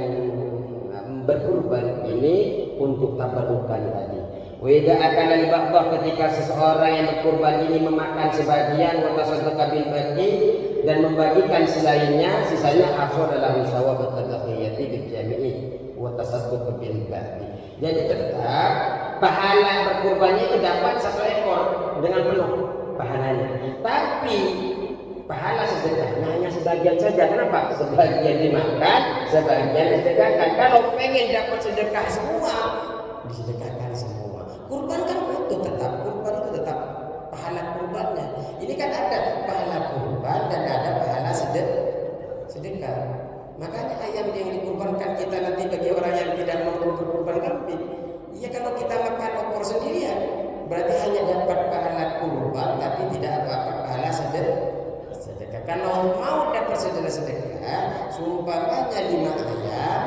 berkurban ini untuk tabarrukan tadi. Weda akan al-baqdah, ketika seseorang yang berkurban ini memakan sebagian wa tasaddaqa bil baqi, dan membagikan selainnya, sisanya asal dalam sawab at-tadhiyati bil jami'i wa tasaddaqa bil baqi. Jadi tetap pahala berkurbannya itu dapat 1 ekor dengan penuh pahalanya. Tapi pahala sedekahnya hanya sebagian saja. Kenapa? Sebagian dimakan, sebagian disedekahkan. Kalau pengen dapat sedekah semua, disedekahkan semua. Kurban kan itu tetap, kurban itu tetap pahala kurbannya. Ini kan ada pahala kurban dan ada pahala sedekah. Makanya ayam yang dikurbankan kita nanti bagi orang yang tidak mampu berkurban kambing. Iya, kalau kita makan opor sendirian, berarti hanya dapat pahala kurban tapi tidak dapat pahala sedekah. Kalau mau dapat sedekah, seumpamanya 5 ayam,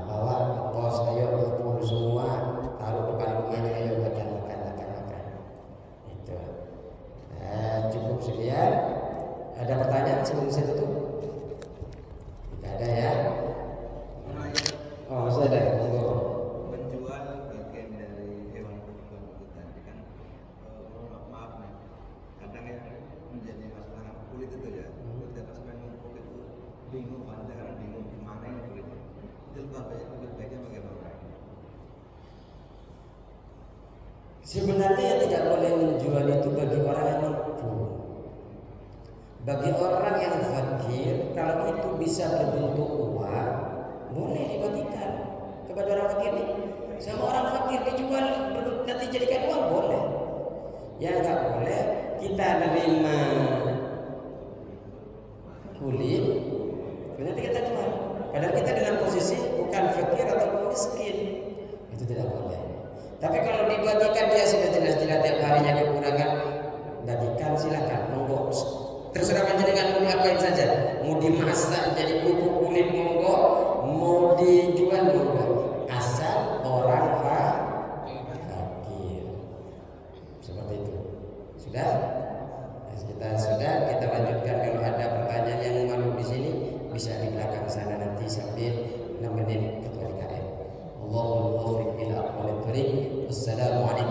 bawa ke pos, ayo kumpul semua, taruh depan rumahnya, ayo makan. Itu. Cukup sekian. Ada pertanyaan sebelum saya tutup? Tidak ada ya? Oh, saya ada. Menjual bagian dari hewan kurban itu tadi kan, maaf nih, kadang yang menjadi masalah kulit itu ya, ketika pas menumpuk itu bingung, kadang bingung gimana yang kulit itu lebih baiknya bagaimana? Sebenarnya yang tidak boleh menjual itu bagi orang yang mampu. Bagi orang yang fakir, kalau itu bisa berbentuk uang, boleh dibagikan kepada orang fakir ini. Sama orang fakir dijual nanti jadikan uang, boleh. Yang nggak boleh kita nerima kulit, nanti kita jual. Padahal kita dalam posisi bukan fakir atau miskin, itu tidak boleh. Tapi kalau dibagikan dia sudah jelas-jelas tiap harinya kekurangan, bagikan silakan, monggo. Terserah panjenengan mau diapain saja, mau dimasak jadi kerupuk kulit monggo, mau dijual monggo, asal orang fakir. Seperti itu. Sudah? Kita lanjutkan. Kalau ada pertanyaan yang malu di sini bisa di belakang sana nanti sambil nemenin ketua DKM. Allahumma waffiq ila aqwamit thoriq. Wassalamualaikum